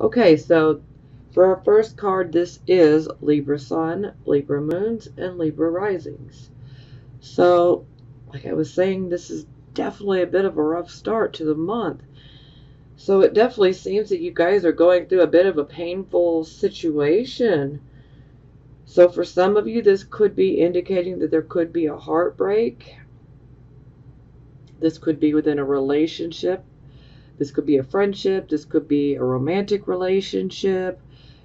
Okay, so for our first card, this is Libra Sun, Libra Moons, and Libra Risings. So, like I was saying, this is definitely a bit of a rough start to the month. So it definitely seems that you guys are going through a bit of a painful situation. So for some of you, this could be indicating that there could be a heartbreak. This could be within a relationship. This could be a friendship. This could be a romantic relationship.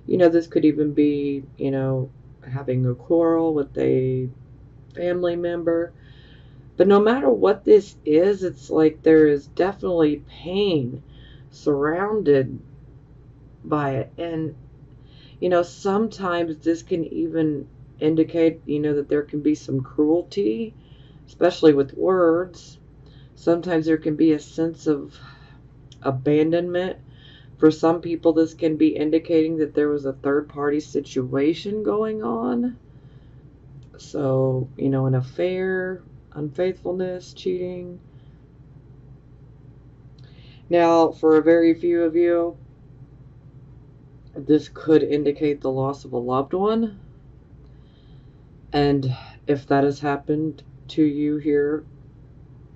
This could even be, having a quarrel with a family member. But no matter what this is, it's like there is definitely pain surrounded by it. And, sometimes this can even indicate, that there can be some cruelty, especially with words. Sometimes there can be a sense of abandonment. For some people, this can be indicating that there was a third-party situation going on. So, an affair, unfaithfulness, cheating. Now, for a very few of you, this could indicate the loss of a loved one. And if that has happened to you here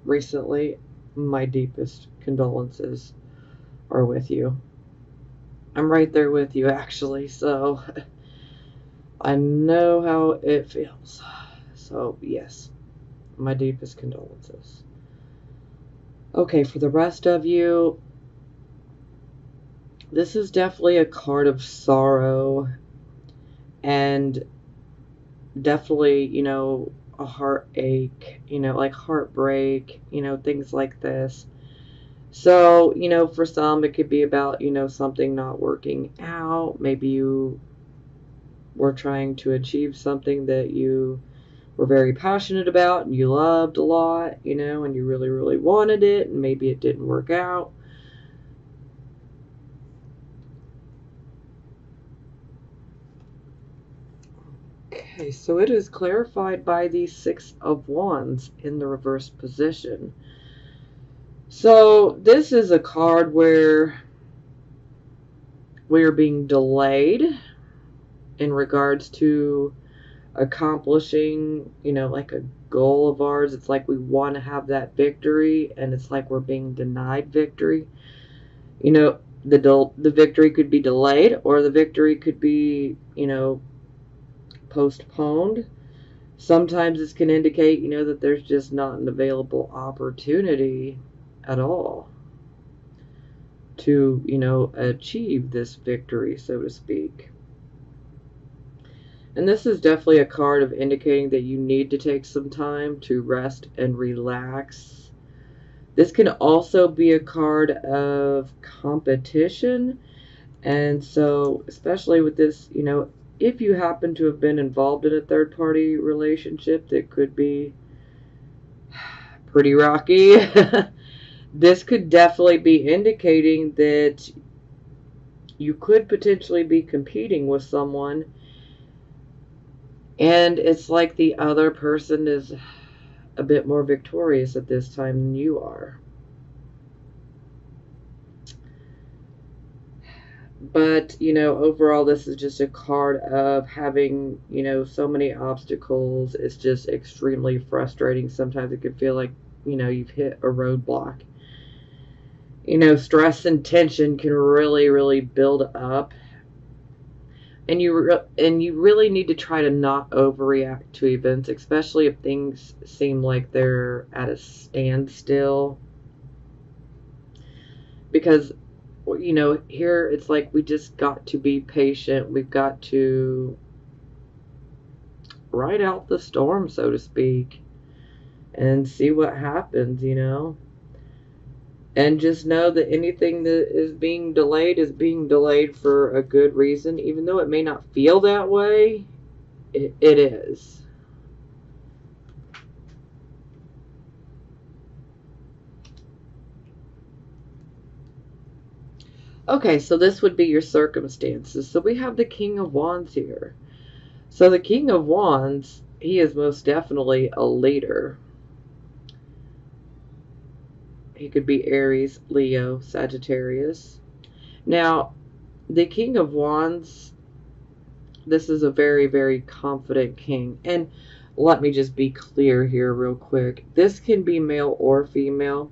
recently, my deepest condolences are with you. I'm right there with you, actually, so I know how it feels. So, yes, my deepest condolences. Okay, for the rest of you, this is definitely a card of sorrow and definitely, a heartache, like heartbreak, things like this. So, for some, it could be about, something not working out. Maybe you were trying to achieve something that you were very passionate about and you loved a lot, and you really, really wanted it, and maybe it didn't work out. Okay, so it is clarified by the Six of Wands in the reverse position. So this is a card where we are being delayed in regards to accomplishing, like a goal of ours. It's like we want to have that victory, and it's like we're being denied victory. The victory could be delayed, or the victory could be, postponed. Sometimes this can indicate, that there's just not an available opportunity at all to, achieve this victory, so to speak. And this is definitely a card of indicating that you need to take some time to rest and relax. This can also be a card of competition. And so, especially with this, if you happen to have been involved in a third-party relationship that could be pretty rocky, this could definitely be indicating that you could potentially be competing with someone, and it's like the other person is a bit more victorious at this time than you are. But, overall, this is just a card of having, so many obstacles. It's just extremely frustrating. Sometimes it can feel like, you've hit a roadblock. Stress and tension can really, really build up. And you really need to try to not overreact to events, especially if things seem like they're at a standstill. Because here it's like we just got to be patient. We've got to ride out the storm, so to speak, and see what happens, And just know that anything that is being delayed for a good reason. Even though it may not feel that way, it is. Okay, so this would be your circumstances. So we have the King of Wands here. So the King of Wands, he is most definitely a leader. He could be Aries, Leo, Sagittarius. Now, the King of Wands, this is a very, very confident king. And let me just be clear here real quick. This can be male or female.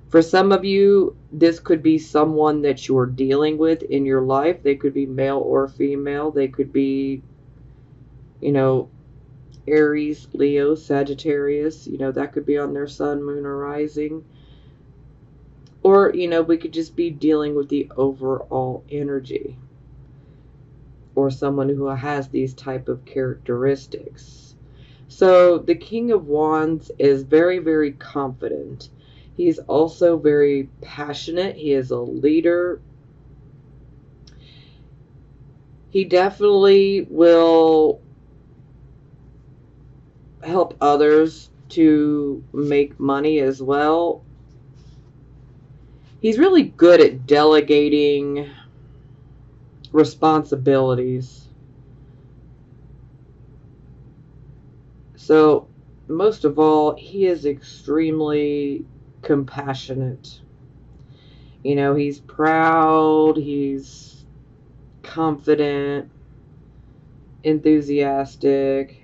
For some of you, this could be someone that you're dealing with in your life. They could be male or female. They could be, you know, Aries, Leo, Sagittarius. You know, that could be on their sun, moon, or rising. Or, you know, we could just be dealing with the overall energy. Or someone who has these type of characteristics. So the King of Wands is very, very confident. He's also very passionate. He is a leader. He definitely will help others to make money as well. He's really good at delegating responsibilities. So, most of all, he is extremely compassionate. You know, he's proud, he's confident, enthusiastic.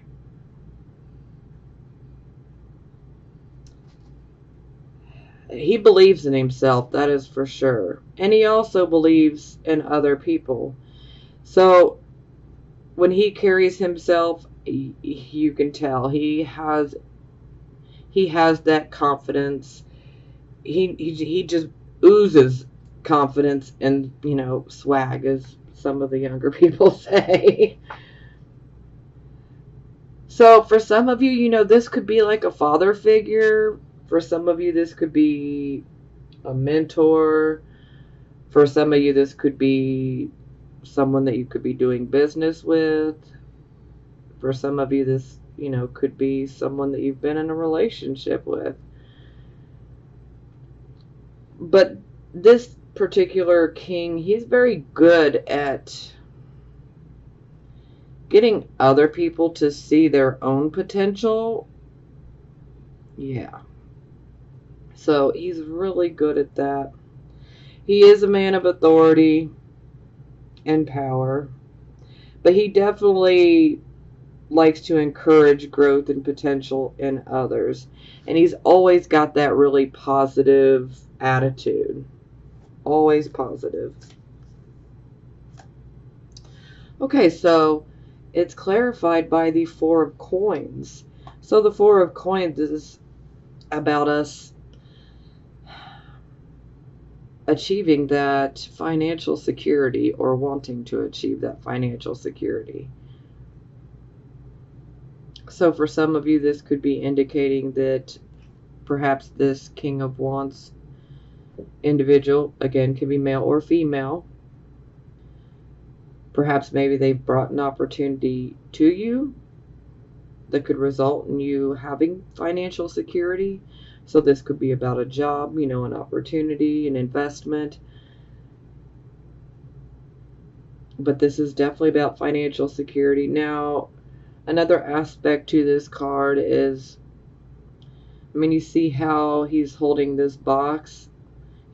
He believes in himself, that is for sure. And he also believes in other people. So, when he carries himself, you can tell he has that confidence. He just oozes confidence and, you know, swag, as some of the younger people say. So for some of you, you know, this could be like a father figure. For some of you, this could be a mentor. For some of you, this could be someone that you could be doing business with. For some of you, this, you know, could be someone that you've been in a relationship with. But this particular king, he's very good at getting other people to see their own potential. Yeah. So he's really good at that. He is a man of authority and power, but he definitely likes to encourage growth and potential in others. And he's always got that really positive attitude. Always positive. Okay, so it's clarified by the Four of Coins. So the Four of Coins is about us achieving that financial security, or wanting to achieve that financial security. So for some of you, this could be indicating that perhaps this King of Wands individual, again, can be male or female. Perhaps maybe they've brought an opportunity to you that could result in you having financial security. So this could be about a job, you know, an opportunity, an investment. But this is definitely about financial security. Now, another aspect to this card is, I mean, you see how he's holding this box.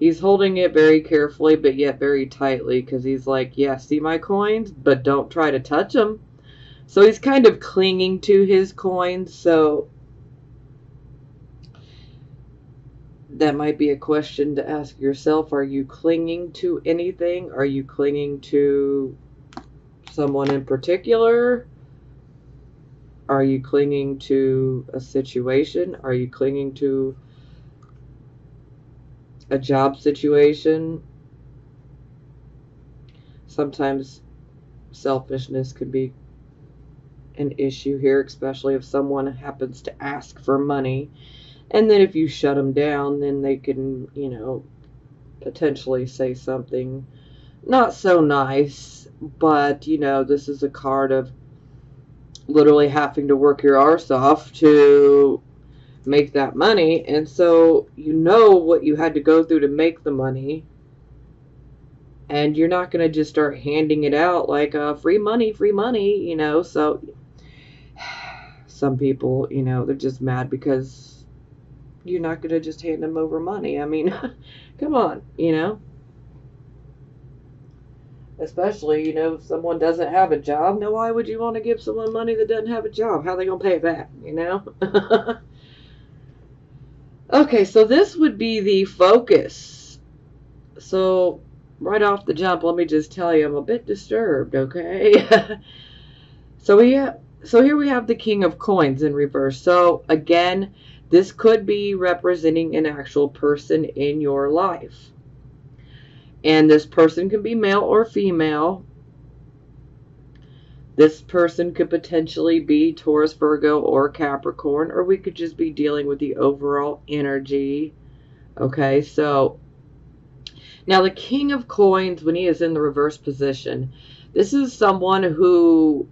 He's holding it very carefully, but yet very tightly, because he's like, yeah, see my coins, but don't try to touch them. So he's kind of clinging to his coins. So that might be a question to ask yourself. Are you clinging to anything? Are you clinging to someone in particular? Are you clinging to a situation? Are you clinging to a job situation? Sometimes selfishness could be an issue here, especially if someone happens to ask for money. And then if you shut them down, then they can, you know, potentially say something not so nice. But, you know, this is a card of literally having to work your arse off to make that money. And so you know what you had to go through to make the money. And you're not going to just start handing it out like free money, you know. So some people, you know, they're just mad because you're not going to just hand them over money. I mean, come on, you know. Especially, if someone doesn't have a job. Now, why would you want to give someone money that doesn't have a job? How are they going to pay it back, Okay, so this would be the focus. So, right off the jump, let me just tell you, I'm a bit disturbed, okay? So here we have the King of Coins in reverse. So again, this could be representing an actual person in your life. And this person can be male or female. This person could potentially be Taurus, Virgo, or Capricorn, or we could just be dealing with the overall energy. Okay, so now the King of Coins, when he is in the reverse position, this is someone who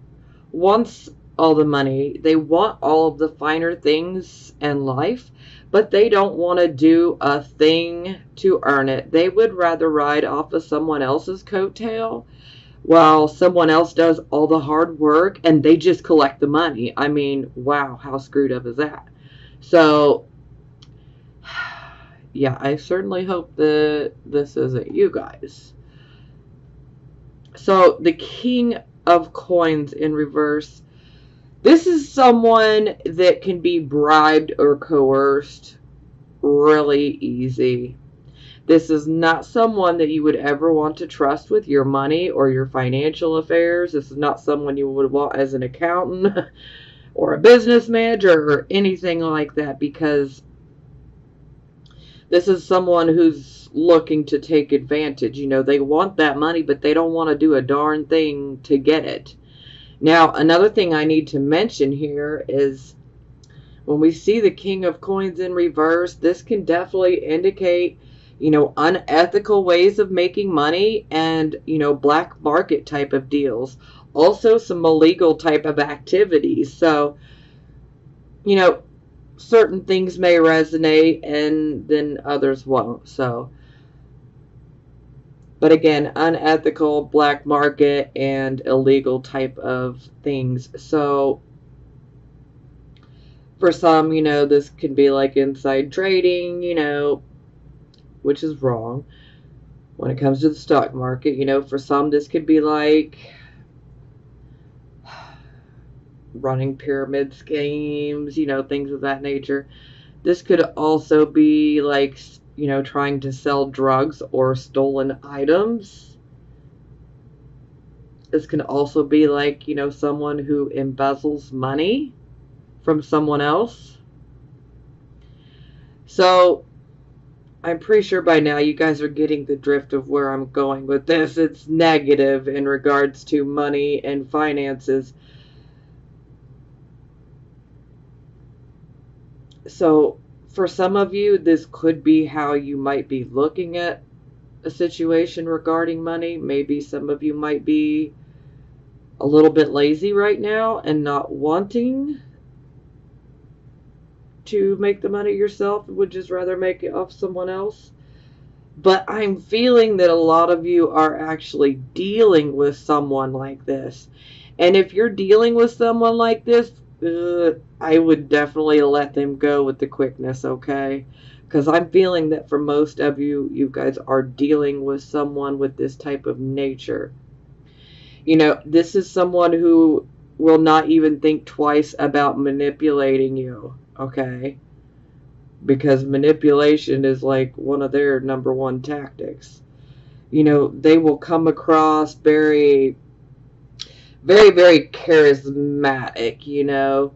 wants all the money. They want all of the finer things in life, but they don't want to do a thing to earn it. They would rather ride off of someone else's coattail while someone else does all the hard work and they just collect the money. I mean, wow, how screwed up is that? So, yeah, I certainly hope that this isn't you guys. So, the King of Coins in reverse. This is someone that can be bribed or coerced really easy. This is not someone that you would ever want to trust with your money or your financial affairs. This is not someone you would want as an accountant or a business manager or anything like that, because this is someone who's looking to take advantage. They want that money, but they don't want to do a darn thing to get it. Now, another thing I need to mention here is when we see the King of Coins in reverse, this can definitely indicate, unethical ways of making money and, black market type of deals. Also, some illegal type of activities. So, certain things may resonate and then others won't. So, but again, unethical, black market, and illegal type of things. So, for some, this can be like inside trading, which is wrong when it comes to the stock market. For some, this could be like running pyramid schemes, things of that nature. This could also be like, trying to sell drugs or stolen items. This can also be like, someone who embezzles money from someone else. So, I'm pretty sure by now you guys are getting the drift of where I'm going with this. It's negative in regards to money and finances. So, for some of you, this could be how you might be looking at a situation regarding money. Maybe some of you might be a little bit lazy right now and not wanting to make the money yourself, would just rather make it off someone else. But I'm feeling that a lot of you are actually dealing with someone like this. And if you're dealing with someone like this, I would definitely let them go with the quickness, okay? Because I'm feeling that for most of you, you guys are dealing with someone with this type of nature. This is someone who will not even think twice about manipulating you, okay? Because manipulation is like one of their number one tactics. They will come across very, very, very charismatic.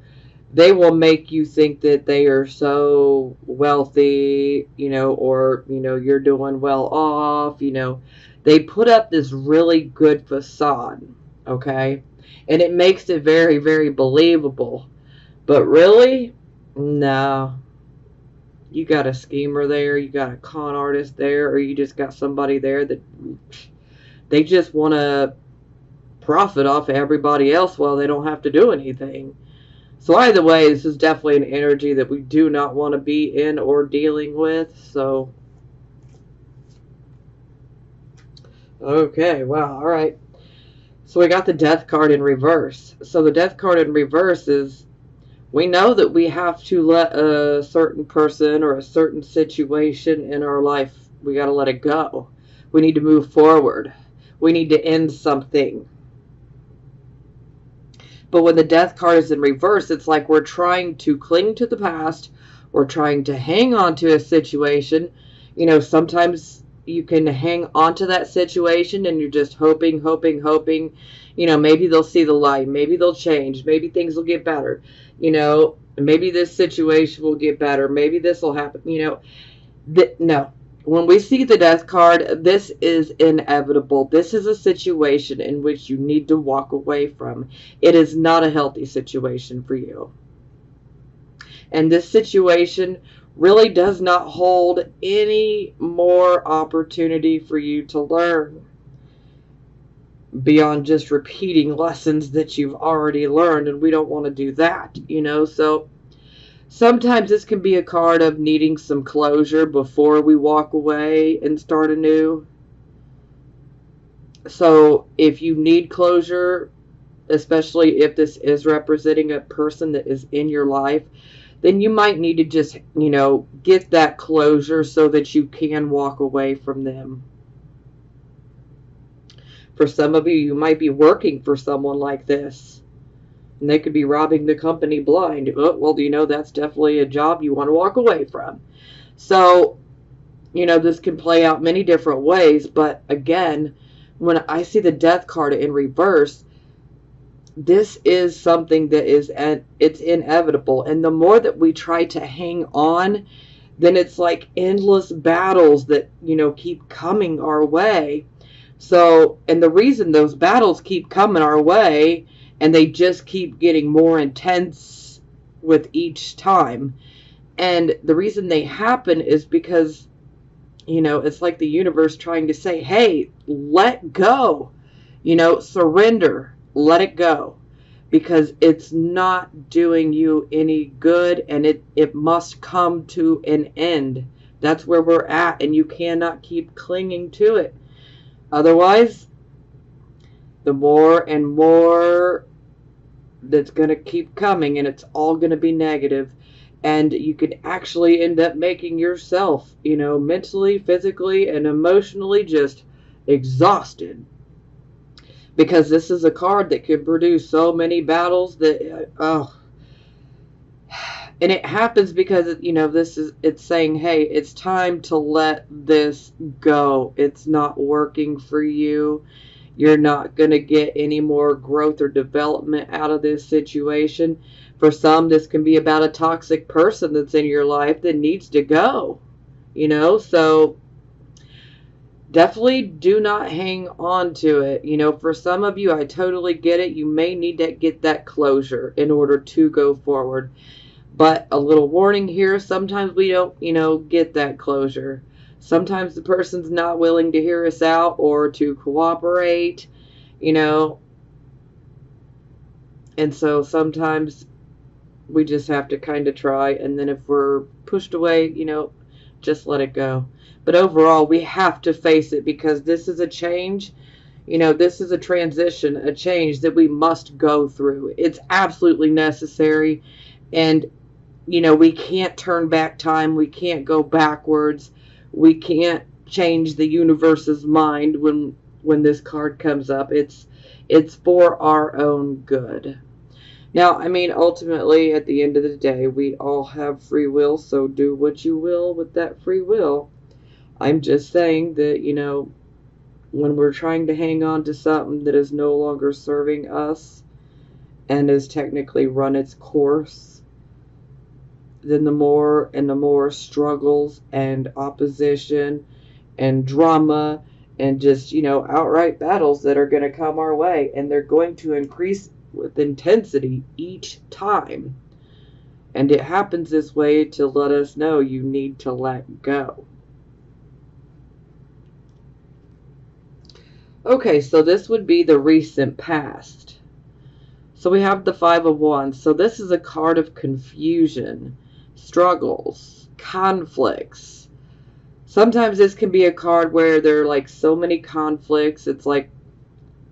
They will make you think that they are so wealthy, or, you're doing well off, They put up this really good facade, okay? And it makes it very, very believable. But really, no. You got a schemer there, you got a con artist there, or you just got somebody there that they just want to profit off of everybody else while they don't have to do anything. So either way, this is definitely an energy that we do not want to be in or dealing with. So, okay, wow, all right. So we got the Death card in reverse. So the Death card in reverse is, we know that we have to let a certain person or a certain situation in our life, we got to let it go. We need to move forward. We need to end something. But when the death card is in reverse, it's like we're trying to cling to the past. We're trying to hang on to a situation. Sometimes you can hang on to that situation and you're just hoping, hoping, hoping. Maybe they'll see the light. Maybe they'll change. Maybe things will get better. Maybe this situation will get better. Maybe this will happen. No. When we see the death card, this is inevitable. This is a situation in which you need to walk away from. It is not a healthy situation for you. And this situation really does not hold any more opportunity for you to learn beyond just repeating lessons that you've already learned. And we don't want to do that, So sometimes this can be a card of needing some closure before we walk away and start anew. So if you need closure, especially if this is representing a person that is in your life, then you might need to just, get that closure so that you can walk away from them. For some of you, you might be working for someone like this. And they could be robbing the company blind. Well, that's definitely a job you want to walk away from. So, this can play out many different ways. But again, when I see the death card in reverse, this is something that it's inevitable. And the more that we try to hang on, then it's like endless battles that, keep coming our way. So, and the reason those battles keep coming our way, and they just keep getting more intense with each time. And the reason they happen is because, it's like the universe trying to say, hey, let go. Surrender. Let it go. Because it's not doing you any good, and it must come to an end. That's where we're at, and you cannot keep clinging to it. Otherwise, the more and more that's going to keep coming, and it's all going to be negative, and you could actually end up making yourself, mentally, physically, and emotionally just exhausted, because this is a card that could produce so many battles that and it happens because it's saying, hey, it's time to let this go. It's not working for you. You're not going to get any more growth or development out of this situation. For some, this can be about a toxic person that's in your life that needs to go. So definitely do not hang on to it. For some of you, I totally get it. You may need to get that closure in order to go forward. But a little warning here, sometimes we don't, get that closure. Sometimes the person's not willing to hear us out or to cooperate, And so sometimes we just have to kind of try. And then if we're pushed away, just let it go. But overall, we have to face it, because this is a change. This is a transition, a change that we must go through. It's absolutely necessary. And, we can't turn back time. We can't go backwards. We can't change the universe's mind when this card comes up. It's for our own good. Now, ultimately, at the end of the day, we all have free will, so do what you will with that free will. I'm just saying that, when we're trying to hang on to something that is no longer serving us and has technically run its course, then the more and the more struggles and opposition and drama and just, outright battles that are going to come our way. And they're going to increase with intensity each time. And it happens this way to let us know you need to let go. Okay, so this would be the recent past. So we have the Five of Wands. So this is a card of confusion, struggles, conflicts. Sometimes this can be a card where there are like so many conflicts. It's like,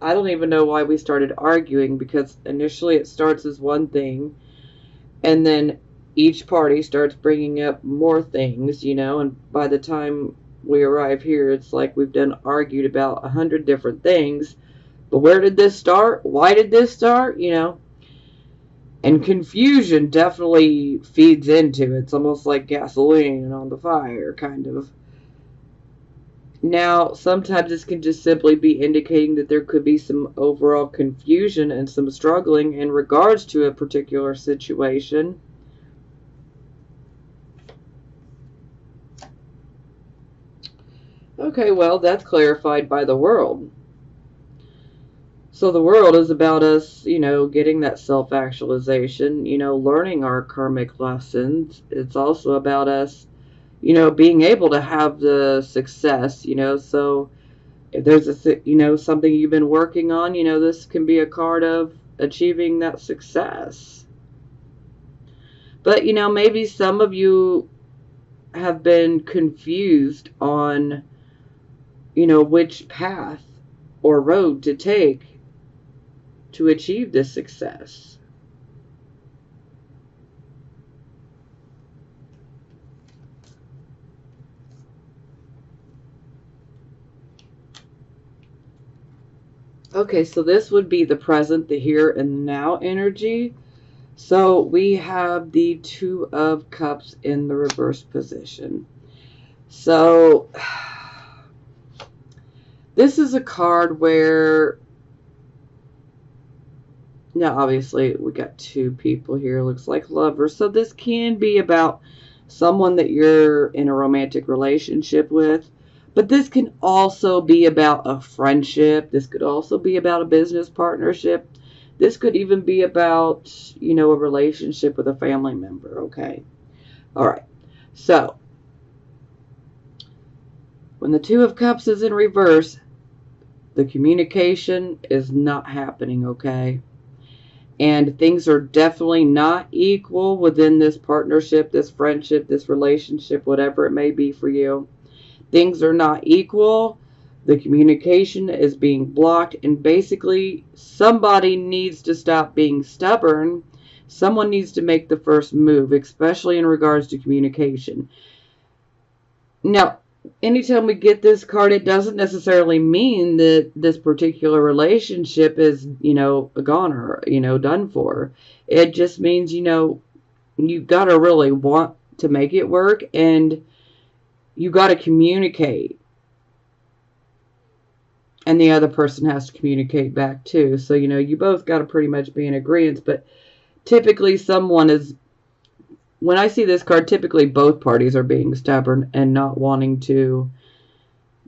I don't even know why we started arguing, because initially it starts as one thing, and then each party starts bringing up more things, and by the time we arrive here, it's like we've done argued about 100 different things. But where did this start? Why did this start? You know, and confusion definitely feeds into it. It's almost like gasoline on the fire, kind of. Now, sometimes this can just simply be indicating that there could be some overall confusion and some struggling in regards to a particular situation. Okay, well, that's clarified by the world. So the world is about us, you know, getting that self-actualization, you know, learning our karmic lessons. It's also about us, you know, being able to have the success, you know. So if there's a, you know, something you've been working on, you know, this can be a card of achieving that success. But, you know, maybe some of you have been confused on, you know, which path or road to take to achieve this success. Okay, so this would be the present, the here and now energy. So we have the Two of Cups in the reverse position. So this is a card where, now obviously we got two people here, looks like lovers. So this can be about someone that you're in a romantic relationship with. But this can also be about a friendship. This could also be about a business partnership. This could even be about, you know, a relationship with a family member, okay? All right. So, when the Two of Cups is in reverse, the communication is not happening, okay? And things are definitely not equal within this partnership, this friendship, this relationship, whatever it may be for you. Things are not equal. The communication is being blocked, and basically somebody needs to stop being stubborn. Someone needs to make the first move, especially in regards to communication. Now, anytime we get this card, it doesn't necessarily mean that this particular relationship is, you know, a goner, you know, done for. It just means, you know, you got to really want to make it work, and you got to communicate. And the other person has to communicate back too. So, you know, you both got to pretty much be in agreement. But typically someone is, when I see this card, typically both parties are being stubborn and not wanting to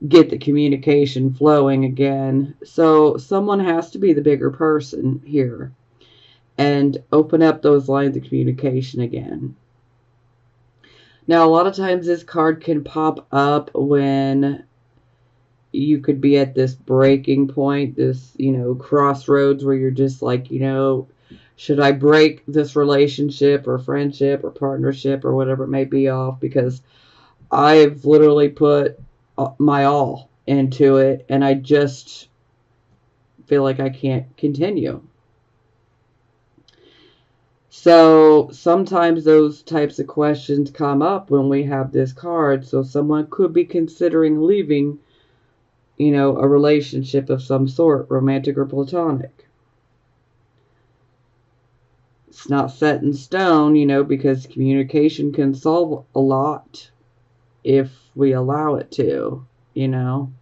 get the communication flowing again. So someone has to be the bigger person here and open up those lines of communication again. Now, a lot of times this card can pop up when you could be at this breaking point, this, you know, crossroads where you're just like, you know, should I break this relationship or friendship or partnership or whatever it may be off, because I've literally put my all into it and I just feel like I can't continue. So sometimes those types of questions come up when we have this card. So someone could be considering leaving, you know, a relationship of some sort, romantic or platonic. It's not set in stone, you know, because communication can solve a lot if we allow it to, you know.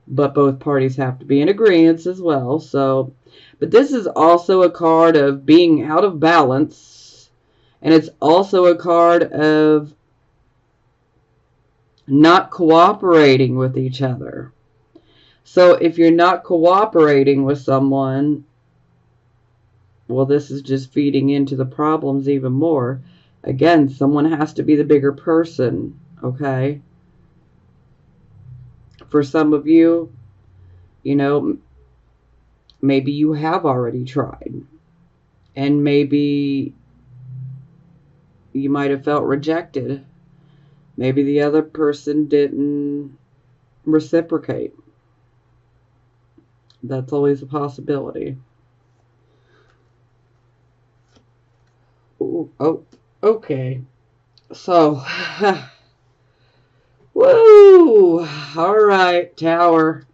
But both parties have to be in agreement as well. So, but this is also a card of being out of balance. And it's also a card of not cooperating with each other. So if you're not cooperating with someone, well, this is just feeding into the problems even more. Again, someone has to be the bigger person, okay? For some of you, you know, maybe you have already tried. And maybe you might have felt rejected. Maybe the other person didn't reciprocate. That's always a possibility. Ooh, oh, okay. So, Woo! Alright, Tower.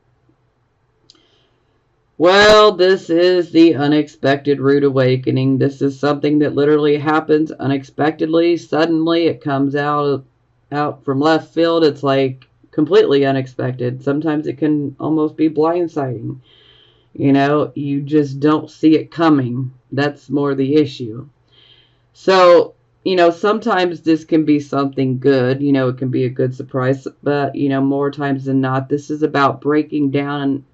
Well, this is the unexpected rude awakening. This is something that literally happens unexpectedly. Suddenly it comes out from left field. It's like completely unexpected. Sometimes it can almost be blindsiding. You know, you just don't see it coming. That's more the issue. So, you know, sometimes this can be something good. You know, it can be a good surprise. But, you know, more times than not, this is about breaking down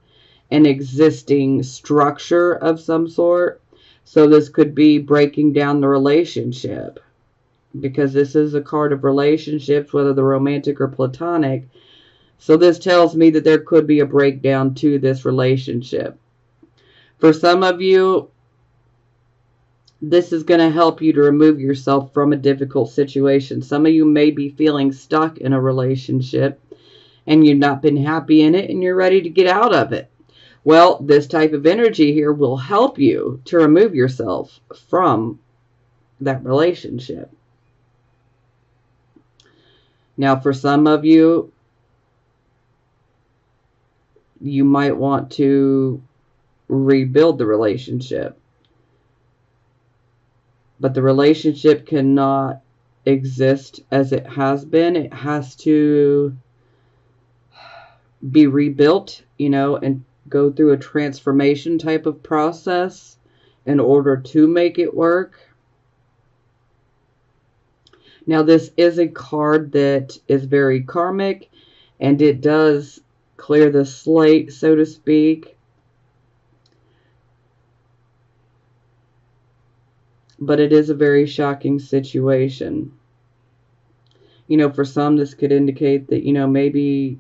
an existing structure of some sort. So this could be breaking down the relationship, because this is a card of relationships, whether they're romantic or platonic. So this tells me that there could be a breakdown to this relationship. For some of you, this is going to help you to remove yourself from a difficult situation. Some of you may be feeling stuck in a relationship and you've not been happy in it and you're ready to get out of it. Well, this type of energy here will help you to remove yourself from that relationship. Now, for some of you, you might want to rebuild the relationship. But the relationship cannot exist as it has been. It has to be rebuilt, you know, and go through a transformation type of process in order to make it work. Now, this is a card that is very karmic, and it does clear the slate, so to speak. But it is a very shocking situation. You know, for some, this could indicate that, you know, maybe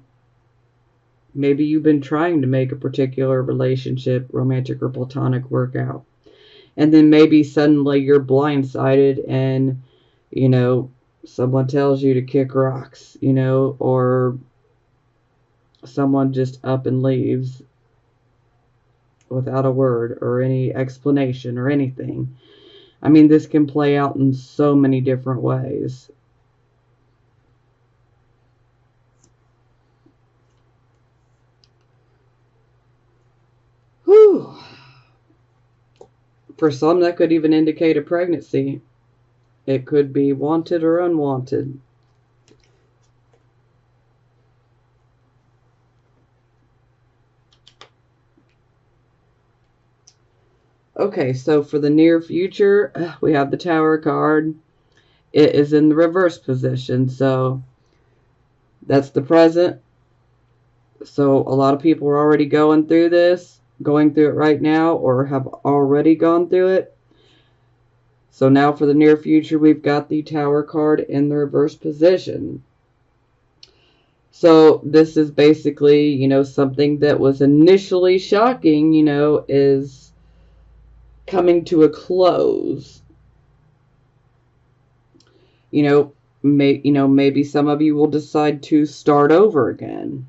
you've been trying to make a particular relationship, romantic or platonic, work out. And then maybe suddenly you're blindsided and, you know, someone tells you to kick rocks, you know, or someone just up and leaves without a word or any explanation or anything. I mean, this can play out in so many different ways. Whew. For some, that could even indicate a pregnancy. It could be wanted or unwanted. Okay, so for the near future, we have the Tower card. It is in the reverse position, so that's the present. So a lot of people are already going through it right now, or have already gone through it. So now for the near future, we've got the Tower card in the reverse position. So this is basically, you know, something that was initially shocking, you know, is coming to a close. You know, maybe some of you will decide to start over again.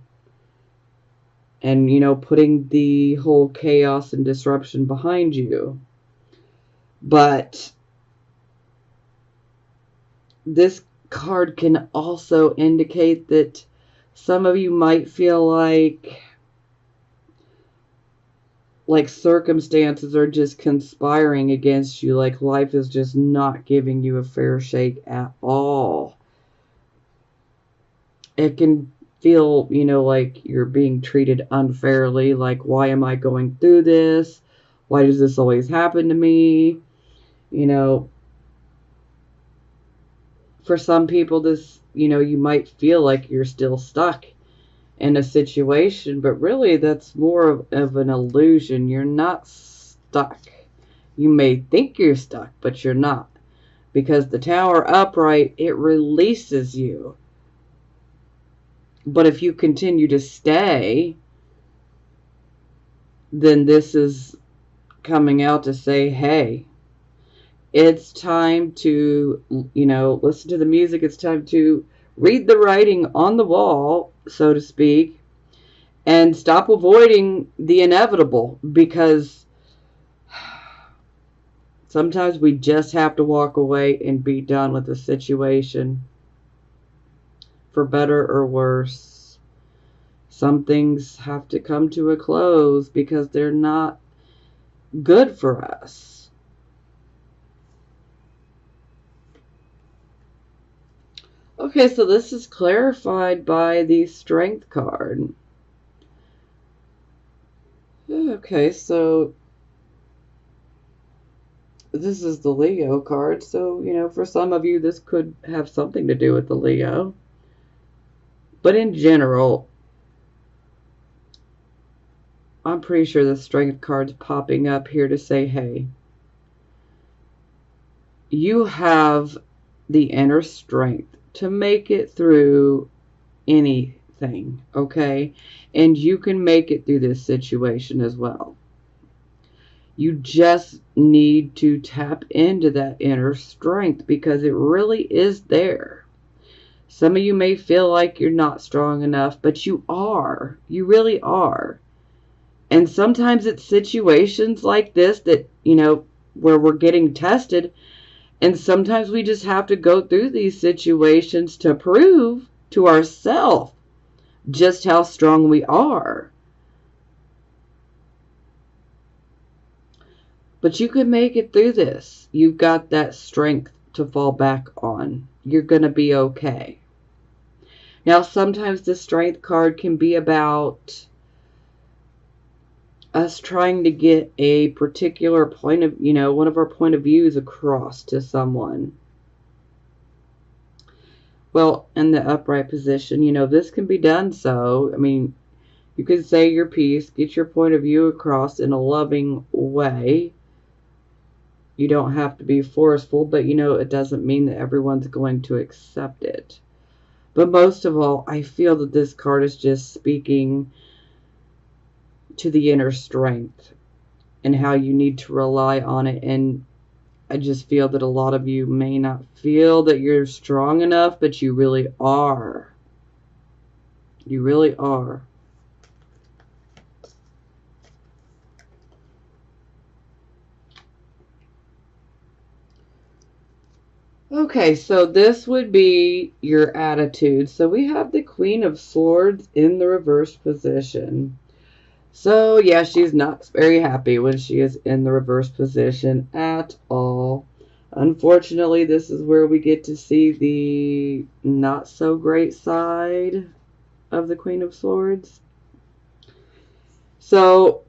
And, you know, putting the whole chaos and disruption behind you. But this card can also indicate that some of you might feel like circumstances are just conspiring against you, like life is just not giving you a fair shake at all. It can feel, you know, like you're being treated unfairly, like, why am I going through this? Why does this always happen to me? You know, for some people, this, you know, you might feel like you're still stuck in a situation, but really that's more of an illusion. You're not stuck. You may think you're stuck, but you're not. Because the Tower upright, it releases you. But if you continue to stay, then this is coming out to say, hey, it's time to, you know, listen to the music. It's time to read the writing on the wall, so to speak, and stop avoiding the inevitable, because sometimes we just have to walk away and be done with the situation. for better or worse. Some things have to come to a close because they're not good for us. Okay, so this is clarified by the Strength card. Okay, so this is the Leo card. So, for some of you, this could have something to do with the Leo. But in general, I'm pretty sure the Strength card's popping up here to say, hey, you have the inner strength to make it through anything, okay? And you can make it through this situation as well. You just need to tap into that inner strength because it really is there. Some of you may feel like you're not strong enough, but you are. You really are. And sometimes it's situations like this that, where we're getting tested. And sometimes we just have to go through these situations to prove to ourselves just how strong we are. But you can make it through this. You've got that strength to fall back on. You're going to be okay. Now, sometimes the Strength card can be about us trying to get a particular point of, one of our point of views across to someone. Well, in the upright position, this can be done so. I mean, you can say your piece, get your point of view across in a loving way. You don't have to be forceful, but it doesn't mean that everyone's going to accept it. But most of all, I feel that this card is just speaking to the inner strength and how you need to rely on it. And I just feel that a lot of you may not feel that you're strong enough, but you really are. You really are. Okay, so this would be your attitude. So we have the Queen of Swords in the reverse position. So yeah, she's not very happy when she is in the reverse position at all. Unfortunately, this is where we get to see the not so great side of the Queen of Swords. So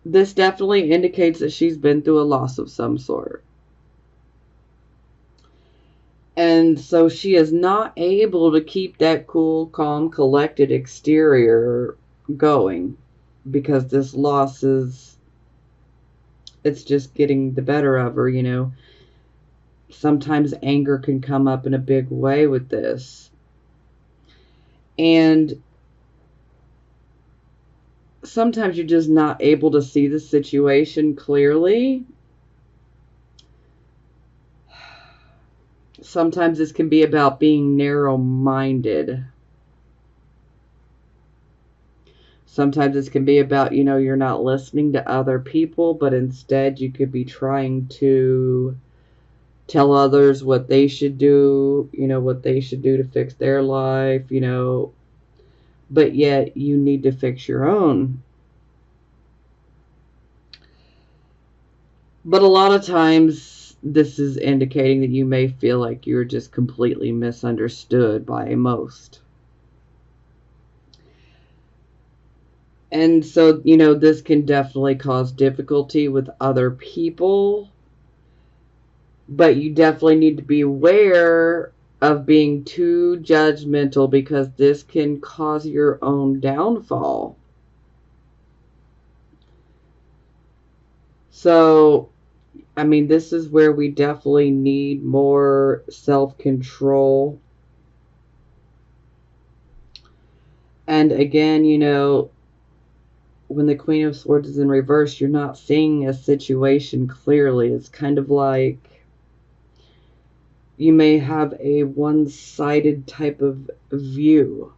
this definitely indicates that she's been through a loss of some sort. And so she is not able to keep that cool, calm, collected exterior going because this loss it's just getting the better of her, Sometimes anger can come up in a big way with this. And sometimes you're just not able to see the situation clearly. Sometimes this can be about being narrow-minded. Sometimes this can be about, you're not listening to other people, but instead you could be trying to tell others what they should do, what they should do to fix their life, but yet you need to fix your own. But a lot of times this is indicating that you may feel like you're just completely misunderstood by most. And so, this can definitely cause difficulty with other people. But you definitely need to be aware of being too judgmental because this can cause your own downfall. So, I mean, this is where we definitely need more self-control. And again, when the Queen of Swords is in reverse, you're not seeing a situation clearly. It's kind of like you may have a one-sided type of view.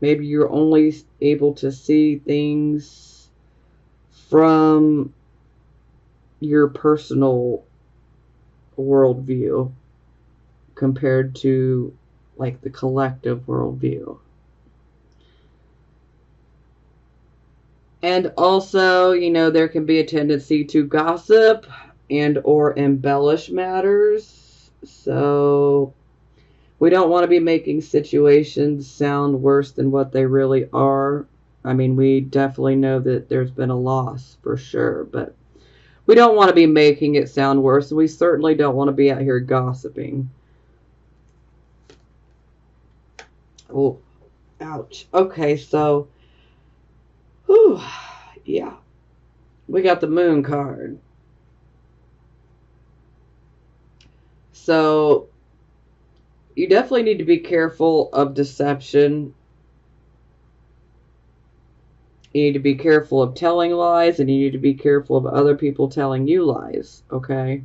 Maybe you're only able to see things from your personal worldview compared to like the collective worldview. And also, you know, there can be a tendency to gossip and or embellish matters. So we don't want to be making situations sound worse than what they really are. I mean, we definitely know that there's been a loss for sure, but we don't want to be making it sound worse. And we certainly don't want to be out here gossiping. Oh, ouch. Okay, so, whew, yeah, we got the moon card. So, you definitely need to be careful of deception. You need to be careful of telling lies, and you need to be careful of other people telling you lies, okay?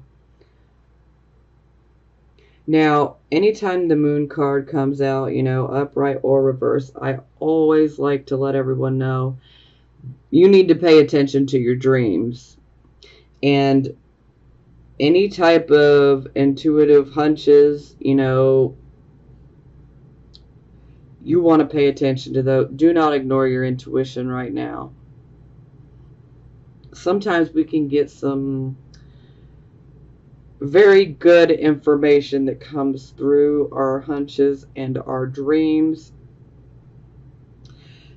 Now, anytime the moon card comes out, you know, upright or reverse, I always like to let everyone know you need to pay attention to your dreams. And any type of intuitive hunches, you know, you want to pay attention to those. Do not ignore your intuition right now. Sometimes we can get some very good information that comes through our hunches and our dreams.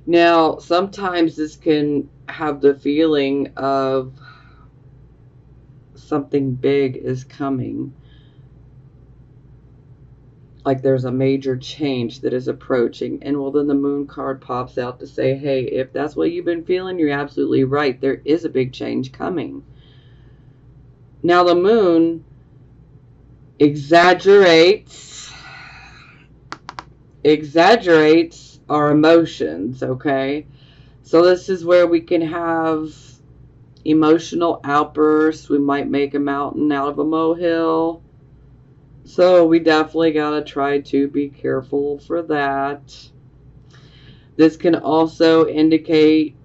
Now, sometimes this can have the feeling of something big is coming. Like there's a major change that is approaching. And well, then the moon card pops out to say, hey, if that's what you've been feeling, you're absolutely right. There is a big change coming. Now, the moon exaggerates our emotions, okay? So this is where we can have emotional outbursts. We might make a mountain out of a molehill. So we definitely got to try to be careful for that. This can also indicate,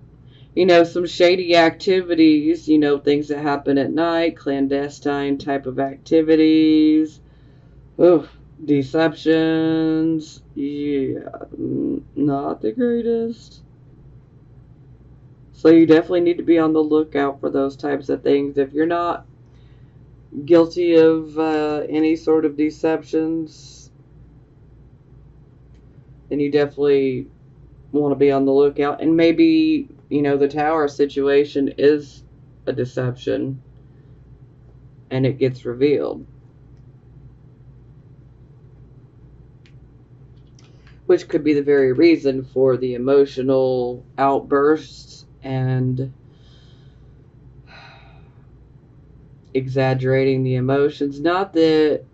you know, some shady activities, you know, things that happen at night, clandestine type of activities. Oof, deceptions. Yeah, not the greatest. So you definitely need to be on the lookout for those types of things. If you're not guilty of any sort of deceptions, then you definitely want to be on the lookout. And maybe, you know, the tower situation is a deception and it gets revealed, which could be the very reason for the emotional outbursts and exaggerating the emotions. Not to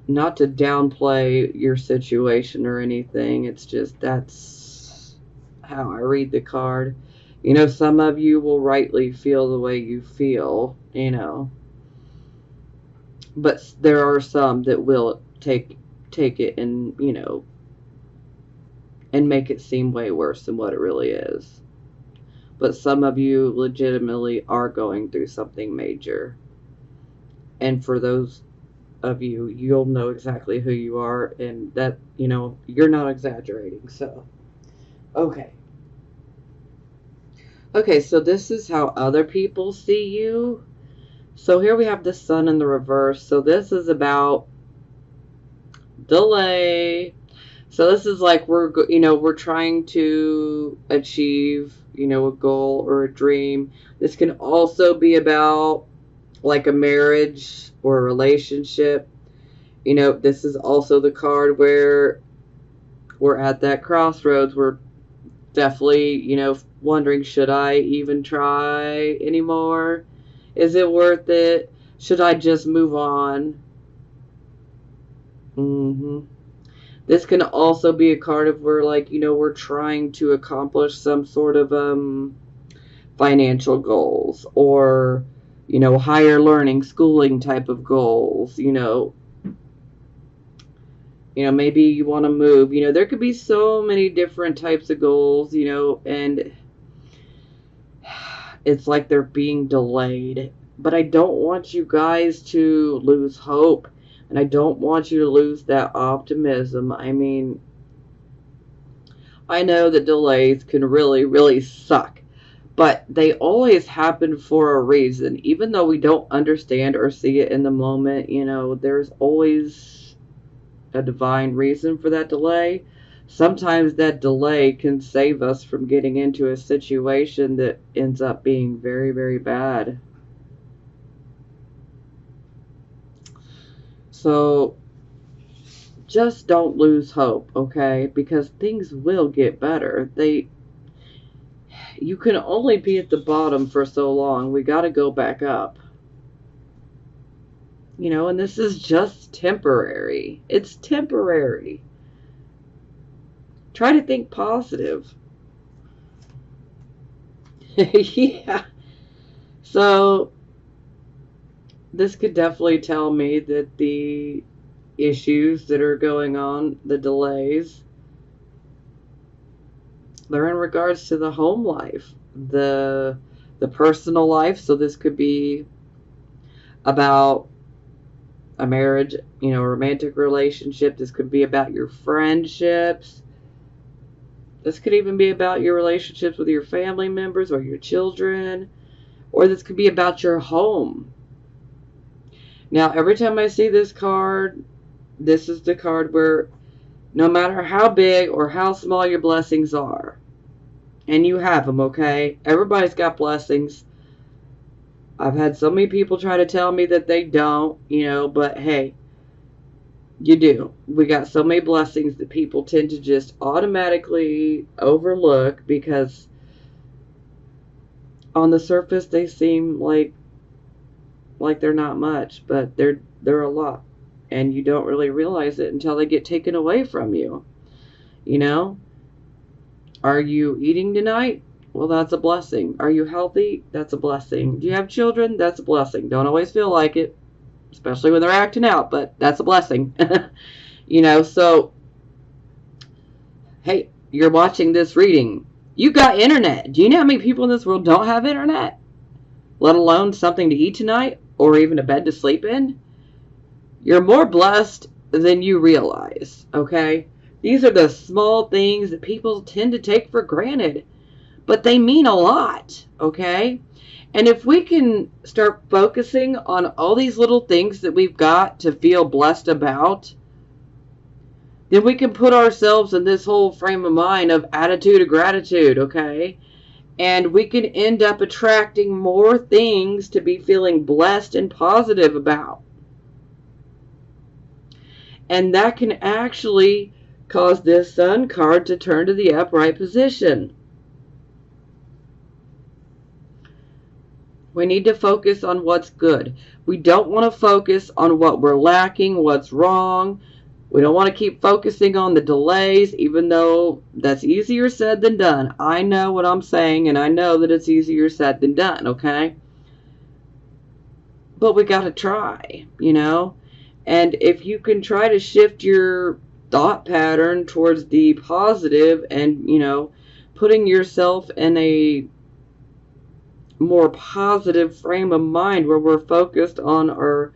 downplay your situation or anything. It's just that's how I read the card. You know, some of you will rightly feel the way you feel, you know. But there are some that will take it and, you know, and make it seem way worse than what it really is. But some of you legitimately are going through something major. And for those of you, you'll know exactly who you are, and that, you know, you're not exaggerating. So, okay. Okay, so this is how other people see you. So here we have the sun in the reverse. So this is about delay. So this is like we're trying to achieve, you know, a goal or a dream. This can also be about like a marriage or a relationship. You know, this is also the card where we're at that crossroads. We're definitely, you know, wondering, should I even try anymore? Is it worth it? Should I just move on? This can also be a card of where, like, you know, we're trying to accomplish some sort of financial goals or, you know, higher learning, schooling type of goals, you know. You know, maybe you want to move. You know, there could be so many different types of goals, you know, and it's like they're being delayed. But I don't want you guys to lose hope. And I don't want you to lose that optimism. I mean, I know that delays can really, really suck, but they always happen for a reason. Even though we don't understand or see it in the moment, there's always a divine reason for that delay. Sometimes that delay can save us from getting into a situation that ends up being very, very bad. So just don't lose hope, okay? Because things will get better. You can only be at the bottom for so long. We got to go back up. And this is just temporary. It's temporary. Try to think positive. Yeah. So this could definitely tell me that the issues that are going on, the delays, they're in regards to the home life, the personal life. So this could be about a marriage, a romantic relationship. This could be about your friendships. This could even be about your relationships with your family members or your children. Or this could be about your home. Now, every time I see this card, this is the card where no matter how big or how small your blessings are, and you have them, okay? Everybody's got blessings. I've had so many people try to tell me that they don't, but hey, you do. We got so many blessings that people tend to just automatically overlook because on the surface they seem like they're not much, but they're a lot. And you don't really realize it until they get taken away from you. Are you eating tonight? Well, that's a blessing. Are you healthy? That's a blessing. Do you have children? That's a blessing. Don't always feel like it, especially when they're acting out, but that's a blessing. So, hey, you're watching this reading. You got internet. Do you know how many people in this world don't have internet? Let alone something to eat tonight or even a bed to sleep in? You're more blessed than you realize, okay? These are the small things that people tend to take for granted, but they mean a lot, okay? And if we can start focusing on all these little things that we've got to feel blessed about, then we can put ourselves in this whole frame of mind of attitude of gratitude, okay? And we can end up attracting more things to be feeling blessed and positive about. And that can actually cause this Sun card to turn to the upright position. We need to focus on what's good. We don't want to focus on what we're lacking, what's wrong. We don't want to keep focusing on the delays, even though that's easier said than done. I know what I'm saying, and I know that it's easier said than done, okay? But we got to try, And if you can try to shift your thought pattern towards the positive and, putting yourself in a more positive frame of mind where we're focused on our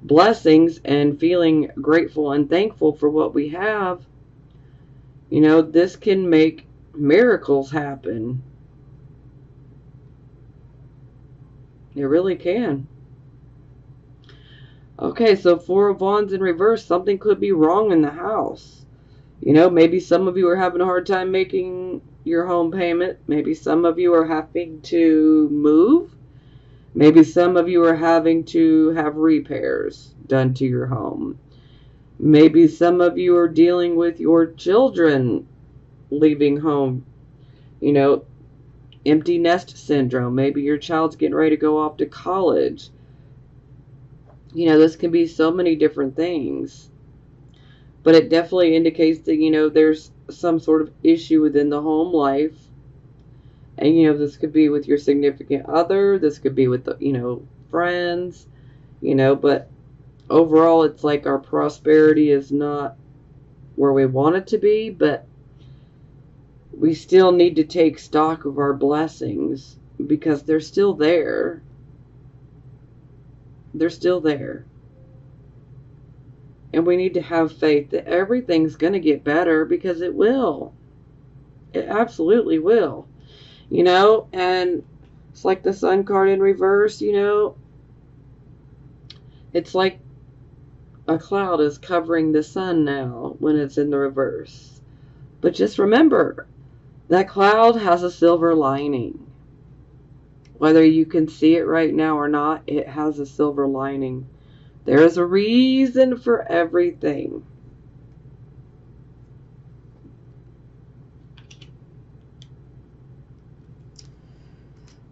blessings and feeling grateful and thankful for what we have, this can make miracles happen. It really can. Okay, so Four of Wands in reverse, something could be wrong in the house. Maybe some of you are having a hard time making your home payment. Maybe some of you are having to move. Maybe some of you are having to have repairs done to your home. Maybe some of you are dealing with your children leaving home. Empty nest syndrome. Maybe your child's getting ready to go off to college. This can be so many different things. But it definitely indicates that, there's some sort of issue within the home life. And, this could be with your significant other. This could be with, friends. But overall, it's like our prosperity is not where we want it to be. But we still need to take stock of our blessings because they're still there. They're still there. And we need to have faith that everything's going to get better, because it will. It absolutely will. You know, and it's like the Sun card in reverse, you know. It's like a cloud is covering the sun now when it's in the reverse. But just remember, that cloud has a silver lining. Whether you can see it right now or not, it has a silver lining. There is a reason for everything.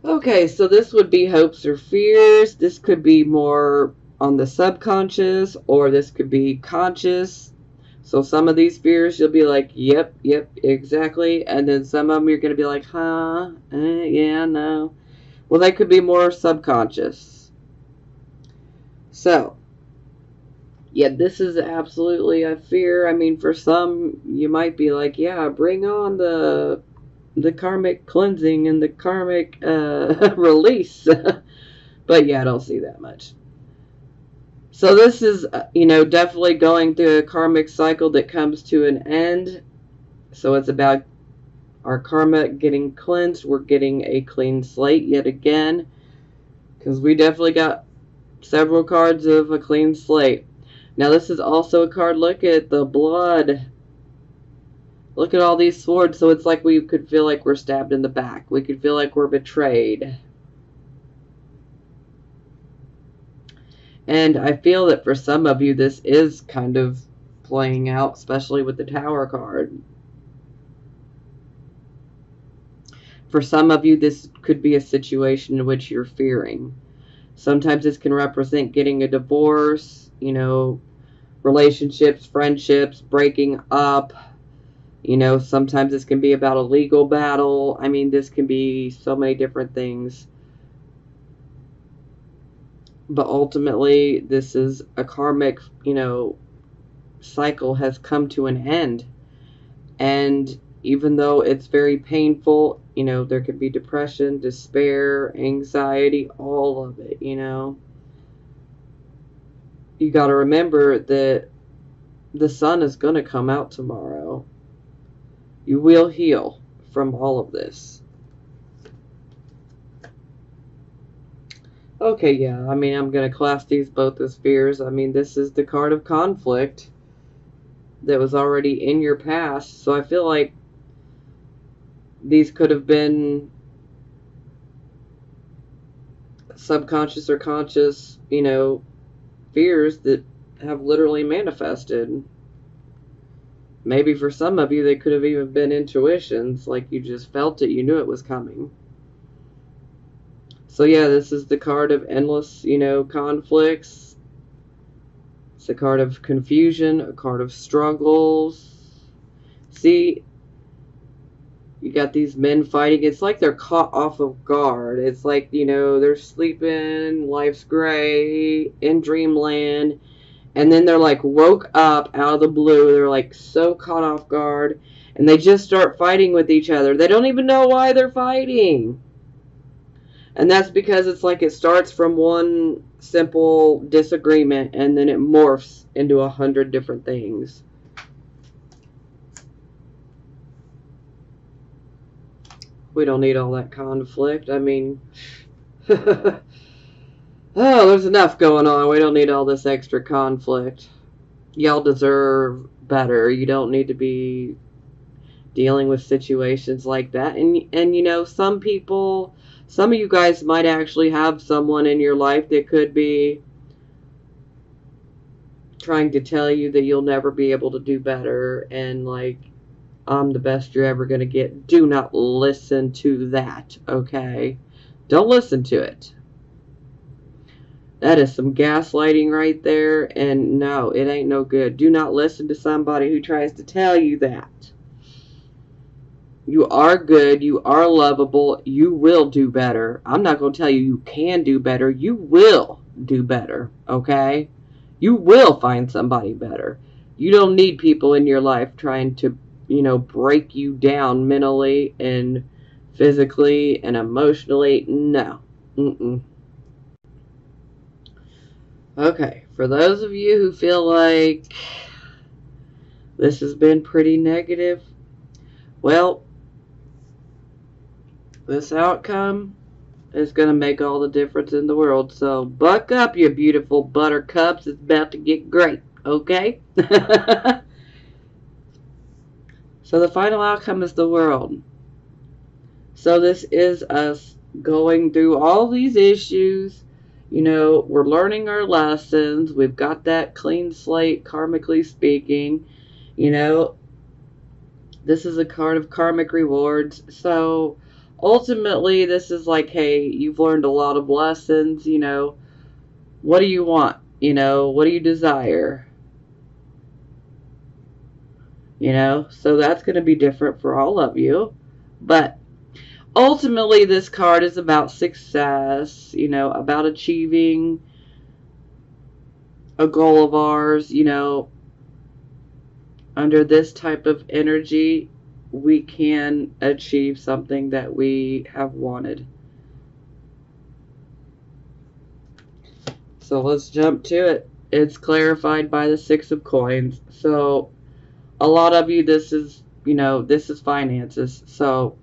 Okay, so this would be hopes or fears. This could be more on the subconscious, or this could be conscious. So some of these fears you'll be like, yep, exactly. And then some of them you're going to be like, yeah, no. Well, they could be more subconscious. So, yeah, this is absolutely a fear. I mean, for some, you might be like, yeah, bring on the karmic cleansing and the karmic release. But yeah, I don't see that much. So this is, you know, definitely going through a karmic cycle that comes to an end. So it's about our karma getting cleansed. We're getting a clean slate yet again, because we definitely got several cards of a clean slate. Now this is also a card, look at the blood. Look at all these swords. So it's like we could feel like we're stabbed in the back. We could feel like we're betrayed. And I feel that for some of you, this is kind of playing out, especially with the Tower card. For some of you, this could be a situation in which you're fearing. Sometimes this can represent getting a divorce, you know, relationships, friendships, breaking up. You know, sometimes this can be about a legal battle. I mean, this can be so many different things. But ultimately, this is a karmic, you know, cycle has come to an end. And even though it's very painful, you know, there could be depression, despair, anxiety, all of it, you know. You got to remember that the sun is going to come out tomorrow. You will heal from all of this. Okay, yeah, I mean, I'm going to class these both as fears. I mean, this is the card of conflict that was already in your past. So I feel like these could have been subconscious or conscious, you know, fears that have literally manifested. Maybe for some of you, they could have even been intuitions, like you just felt it, you knew it was coming. So yeah, this is the card of endless, you know, conflicts. It's a card of confusion, a card of struggles. See, you got these men fighting. It's like they're caught off of guard. It's like, you know, they're sleeping, life's gray, in dreamland. And then they're like woke up out of the blue. They're like so caught off guard. And they just start fighting with each other. They don't even know why they're fighting. And that's because it's like it starts from one simple disagreement and then it morphs into 100 different things. We don't need all that conflict. I mean, oh, there's enough going on. We don't need all this extra conflict. Y'all deserve better. You don't need to be dealing with situations like that. And you know, some people, some of you guys might actually have someone in your life that could be trying to tell you that you'll never be able to do better, and like, I'm the best you're ever going to get. Do not listen to that, okay? Don't listen to it. That is some gaslighting right there, and no, it ain't no good. Do not listen to somebody who tries to tell you that. You are good. You are lovable. You will do better. I'm not going to tell you you can do better. You will do better, okay? You will find somebody better. You don't need people in your life trying to, you know, break you down mentally and physically and emotionally. No. Okay, for those of you who feel like this has been pretty negative, well, this outcome is going to make all the difference in the world. So buck up, you beautiful buttercups. It's about to get great, okay? So the final outcome is the world. So this is us going through all these issues. You know, we're learning our lessons. We've got that clean slate, karmically speaking. You know, this is a card of karmic rewards. So ultimately, this is like, hey, you've learned a lot of lessons. You know, what do you want? You know, what do you desire? You know, so that's going to be different for all of you. But ultimately, this card is about success, you know, about achieving a goal of ours. You know, under this type of energy, we can achieve something that we have wanted. So let's jump to it. It's clarified by the Six of Coins. So a lot of you, this is, you know, this is finances. So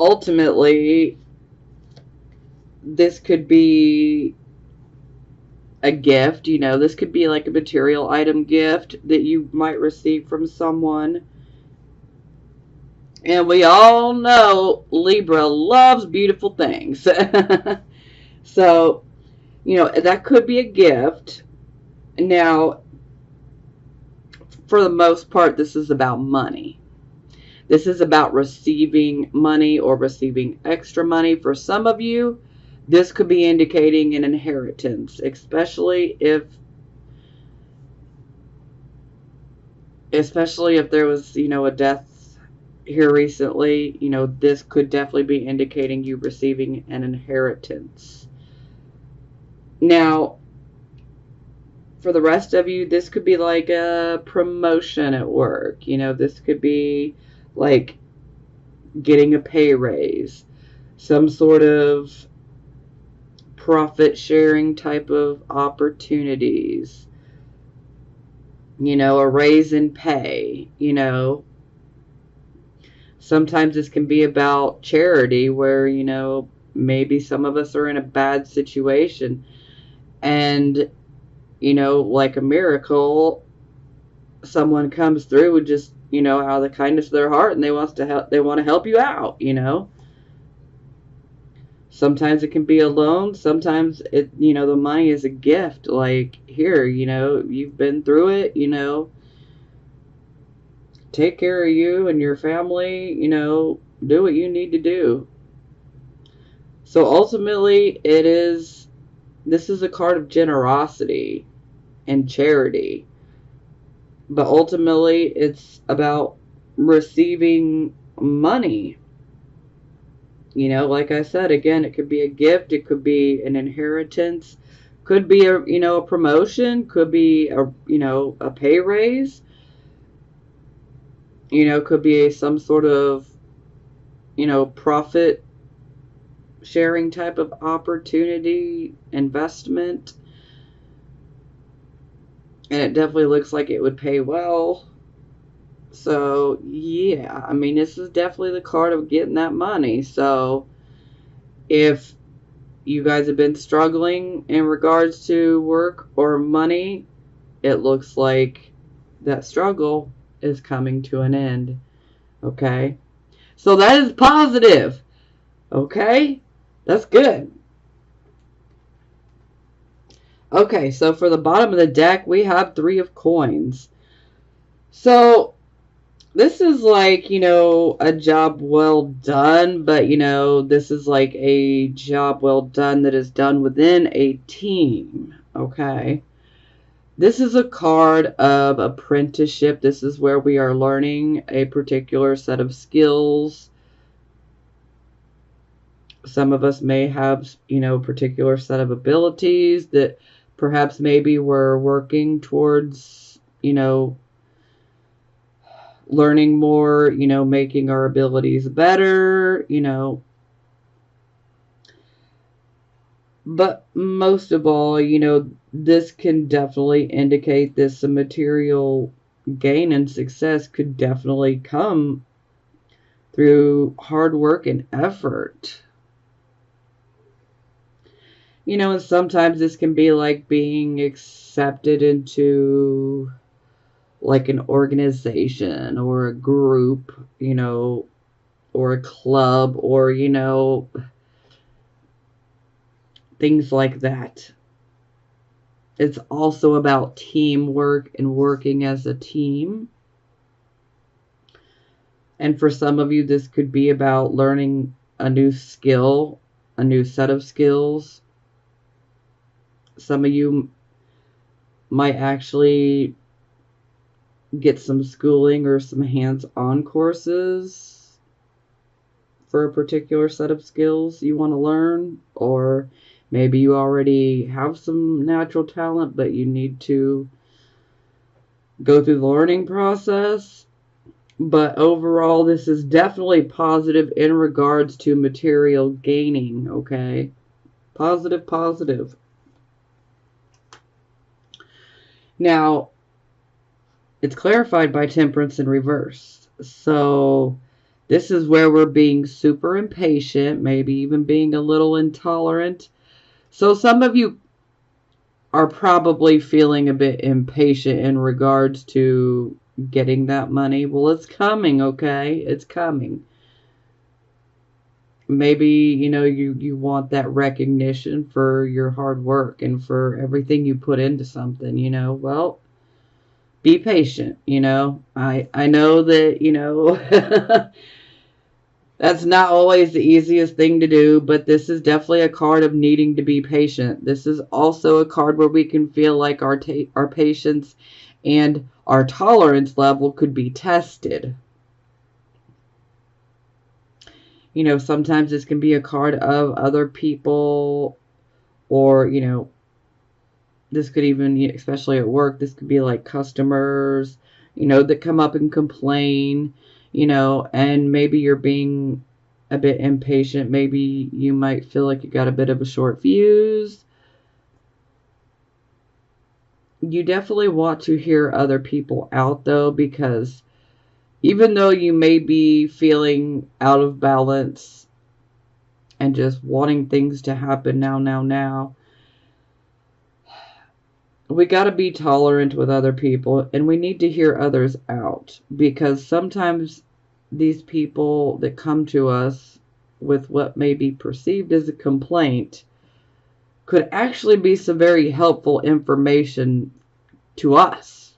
ultimately, this could be a gift. You know, this could be like a material item gift that you might receive from someone. And we all know Libra loves beautiful things. So, you know, that could be a gift. Now, for the most part, this is about money. This is about receiving money or receiving extra money. For some of you, this could be indicating an inheritance, especially if there was, you know, a death here recently. You know, this could definitely be indicating you receiving an inheritance. Now, for the rest of you, this could be like a promotion at work. You know, this could be like getting a pay raise, some sort of profit sharing type of opportunities, you know, a raise in pay. You know, sometimes this can be about charity where, you know, maybe some of us are in a bad situation and, you know, like a miracle, someone comes through with just, you know, out of the kindness of their heart, and they want to help you out. You know, sometimes it can be a loan, sometimes it, you know, the money is a gift, like, here, you know, you've been through it, you know, take care of you and your family, you know, do what you need to do. So ultimately, this is a card of generosity and charity. But ultimately, it's about receiving money. You know, like I said, again, it could be a gift, it could be an inheritance, could be a, you know, a promotion, could be a, you know, a pay raise, you know, could be some sort of, you know, profit sharing type of opportunity, investment. And it definitely looks like it would pay well. So, yeah, I mean, this is definitely the card of getting that money. So, if you guys have been struggling in regards to work or money, it looks like that struggle is coming to an end. Okay? So, that is positive. Okay? That's good. Okay, so for the bottom of the deck, we have 3 of coins. So, this is like, you know, a job well done, but, you know, this is like a job well done that is done within a team, okay? This is a card of apprenticeship. This is where we are learning a particular set of skills. Some of us may have, you know, a particular set of abilities that perhaps maybe we're working towards, you know, learning more, you know, making our abilities better, you know. But most of all, this can definitely indicate that some material gain and success could definitely come through hard work and effort. And sometimes this can be like being accepted into like an organization or a group, or a club, or, things like that. It's also about teamwork and working as a team. And for some of you, this could be about learning a new skill, a new set of skills. Some of you might actually get some schooling or some hands-on courses for a particular set of skills you want to learn, or maybe you already have some natural talent, but you need to go through the learning process. But overall, this is definitely positive in regards to material gaining, okay? Positive, positive. Now, it's clarified by temperance in reverse. So this is where we're being super impatient, maybe even being a little intolerant. So some of you are probably feeling a bit impatient in regards to getting that money. Well, it's coming, okay? It's coming. Maybe, you want that recognition for your hard work and for everything you put into something, Well, be patient, I know that, that's not always the easiest thing to do, but this is definitely a card of needing to be patient. This is also a card where we can feel like our patience and our tolerance level could be tested. Sometimes this can be a card of other people, or, this could even, especially at work, this could be like customers, that come up and complain, and maybe you're being a bit impatient. Maybe you might feel like you got a bit of a short fuse. You definitely want to hear other people out, though, because even though you may be feeling out of balance and just wanting things to happen now, we got to be tolerant with other people, and we need to hear others out, because sometimes these people that come to us with what may be perceived as a complaint could actually be some very helpful information to us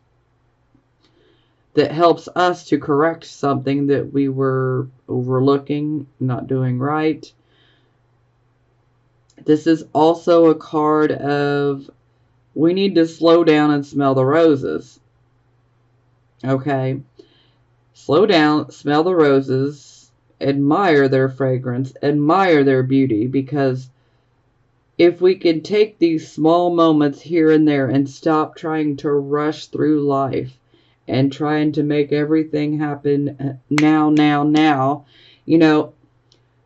that helps us to correct something that we were overlooking, not doing right. This is also a card of we need to slow down and smell the roses. Okay? Slow down, smell the roses, admire their fragrance, admire their beauty, because if we can take these small moments here and there and stop trying to rush through life and trying to make everything happen now,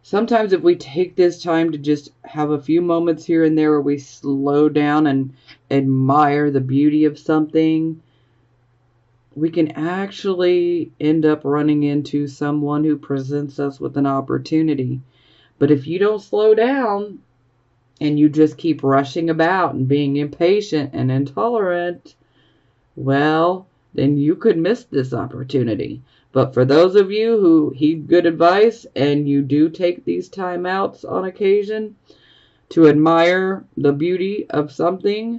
sometimes if we take this time to just have a few moments here and there where we slow down and admire the beauty of something, we can actually end up running into someone who presents us with an opportunity. But if you don't slow down and you just keep rushing about and being impatient and intolerant, well, then you could miss this opportunity. But for those of you who heed good advice and you do take these timeouts on occasion to admire the beauty of something,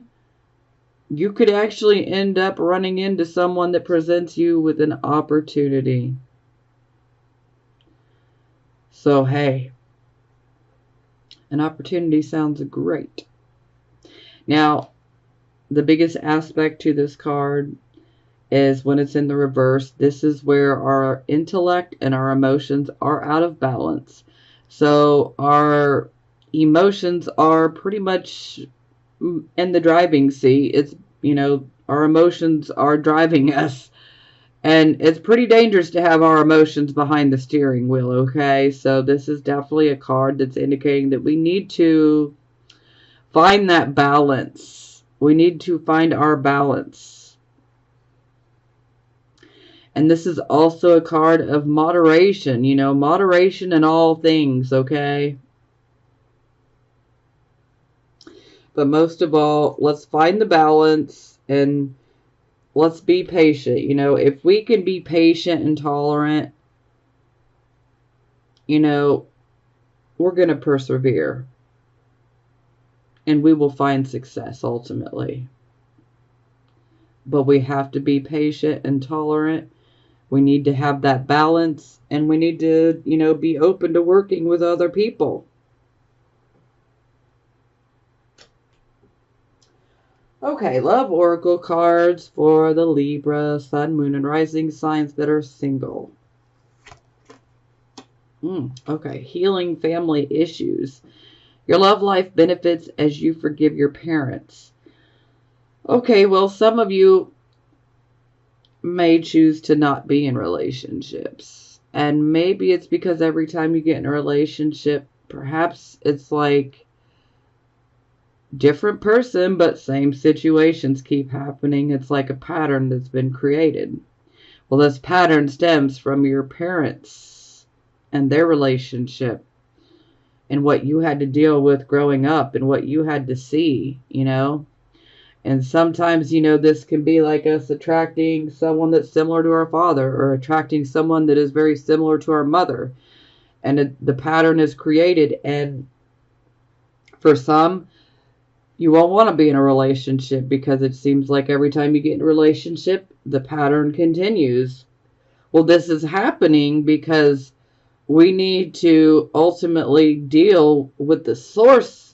you could actually end up running into someone that presents you with an opportunity. So, hey, an opportunity sounds great. Now, the biggest aspect to this card is when it's in the reverse. This is where our intellect and our emotions are out of balance. So our emotions are pretty much in the driving seat. It's, our emotions are driving us. And it's pretty dangerous to have our emotions behind the steering wheel, okay? So this is definitely a card that's indicating that we need to find that balance. We need to find our balance. And this is also a card of moderation, you know, moderation in all things, okay? But most of all, let's find the balance and let's be patient. You know, if we can be patient and tolerant, you know, we're going to persevere. And we will find success ultimately. But we have to be patient and tolerant. We need to have that balance. And we need to, you know, be open to working with other people. Okay, love oracle cards for the Libra, Sun, Moon, and Rising signs that are single. Okay, healing family issues. Your love life benefits as you forgive your parents. Okay, well, some of you may choose to not be in relationships. And maybe it's because every time you get in a relationship, perhaps it's like different person, but same situations keep happening. It's like a pattern that's been created. Well, this pattern stems from your parents and their relationship and what you had to deal with growing up and what you had to see, you know. And sometimes, you know, this can be like us attracting someone that's similar to our father or attracting someone that is very similar to our mother. And the pattern is created. And for some, you won't want to be in a relationship because it seems like every time you get in a relationship, the pattern continues. Well, this is happening because we need to ultimately deal with the source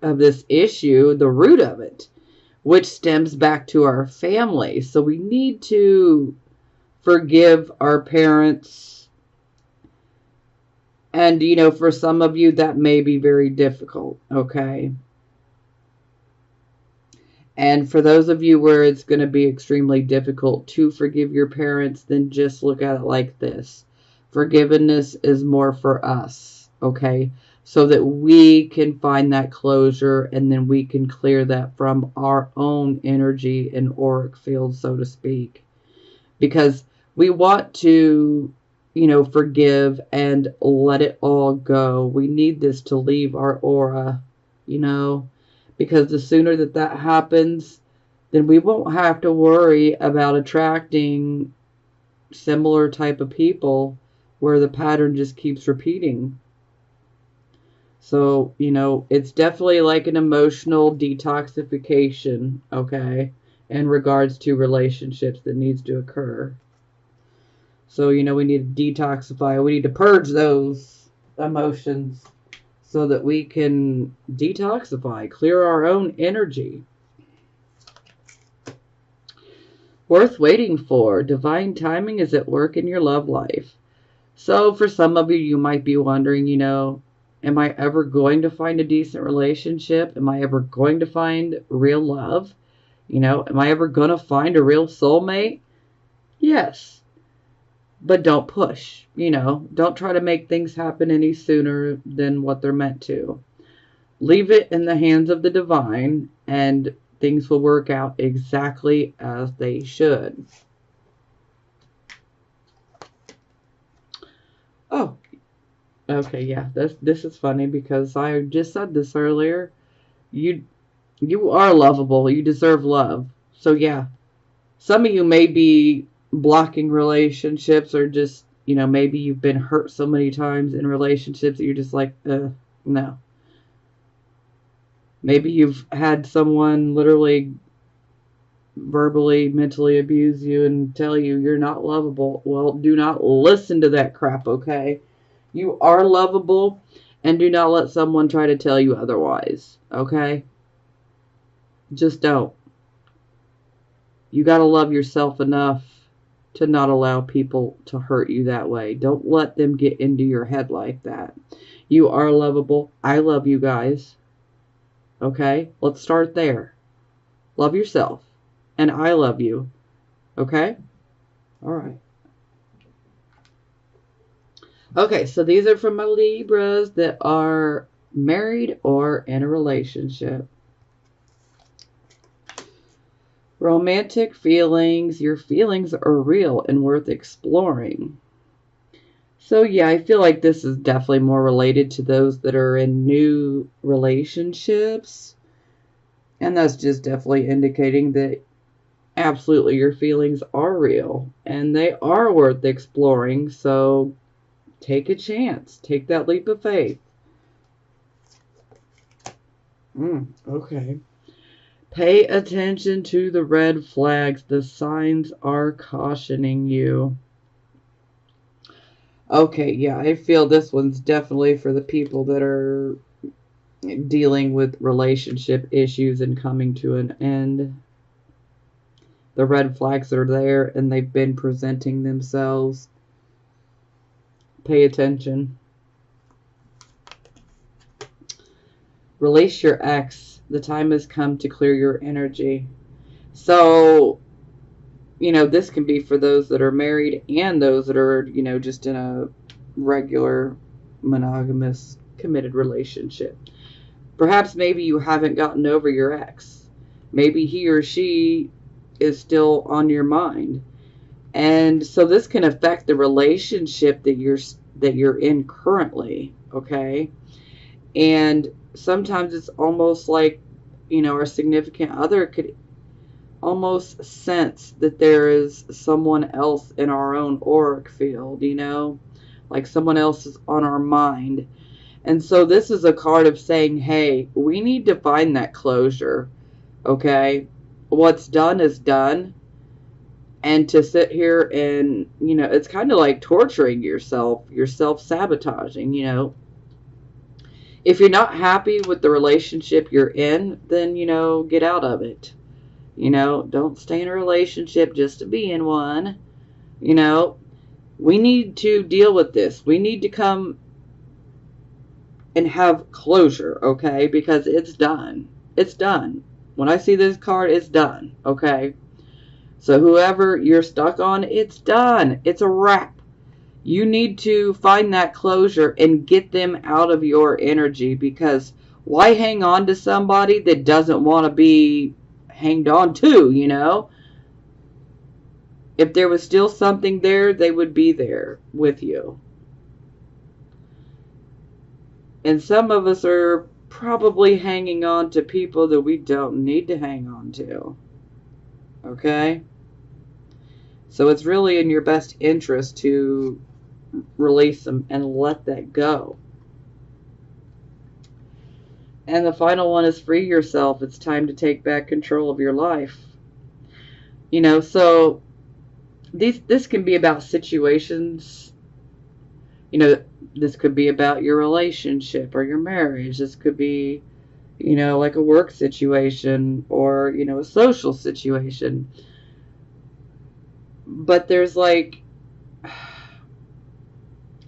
of this issue, the root of it, which stems back to our family. So we need to forgive our parents. And, you know, for some of you, that may be very difficult, okay? And for those of you where it's going to be extremely difficult to forgive your parents, then just look at it like this. Forgiveness is more for us, okay? So that we can find that closure and then we can clear that from our own energy and auric field, so to speak. Because we want to, you know, forgive and let it all go. We need this to leave our aura, you know. Because the sooner that that happens, then we won't have to worry about attracting similar type of people where the pattern just keeps repeating. So, you know, it's definitely like an emotional detoxification, okay, in regards to relationships that needs to occur. So, you know, we need to detoxify. We need to purge those emotions so that we can detoxify, clear our own energy. Worth waiting for. Divine timing is at work in your love life. So for some of you, you might be wondering, you know, am I ever going to find a decent relationship? Am I ever going to find real love? You know, am I ever going to find a real soulmate? Yes. But don't push, you know. Don't try to make things happen any sooner than what they're meant to. Leave it in the hands of the divine, and things will work out exactly as they should. Oh, okay, yeah. This is funny because I just said this earlier. You are lovable. You deserve love. So yeah, some of you may be blocking relationships or just, you know, maybe you've been hurt so many times in relationships that you're just like, no. Maybe you've had someone literally verbally, mentally abuse you and tell you you're not lovable. Well, do not listen to that crap, okay? You are lovable, and do not let someone try to tell you otherwise, okay? Just don't. You got to love yourself enough to not allow people to hurt you that way. Don't let them get into your head like that. You are lovable. I love you guys. Okay? Let's start there. Love yourself. And I love you. Okay? Alright. Okay, so these are from my Libras that are married or in a relationship. Romantic feelings. Your feelings are real and worth exploring. So yeah, I feel like this is definitely more related to those that are in new relationships. And that's just definitely indicating that absolutely your feelings are real and they are worth exploring. So take a chance. Take that leap of faith. Okay. Pay attention to the red flags. The signs are cautioning you. Okay, yeah, I feel this one's definitely for the people that are dealing with relationship issues and coming to an end. The red flags are there and they've been presenting themselves. Pay attention. Release your ex. The time has come to clear your energy. So, this can be for those that are married and those that are, just in a regular monogamous committed relationship. Perhaps maybe you haven't gotten over your ex. Maybe he or she is still on your mind. And so this can affect the relationship that you're in currently, okay? And sometimes it's almost like, our significant other could almost sense that there is someone else in our own auric field, like someone else is on our mind. And so this is a card of saying, hey, we need to find that closure, okay? What's done is done. And to sit here and, it's kind of like torturing yourself. You're self-sabotaging, If you're not happy with the relationship you're in, then, get out of it. Don't stay in a relationship just to be in one. We need to deal with this. We need to come and have closure, okay? Because it's done. It's done. When I see this card, it's done, okay? So whoever you're stuck on, it's done. It's a wrap. You need to find that closure and get them out of your energy, because why hang on to somebody that doesn't want to be hanged on to, If there was still something there, they would be there with you. And some of us are probably hanging on to people that we don't need to hang on to. Okay? So it's really in your best interest to release them and let that go. And the final one is free yourself. It's time to take back control of your life. So this can be about situations. This could be about your relationship or your marriage. This could be, like a work situation or, a social situation. But there's like,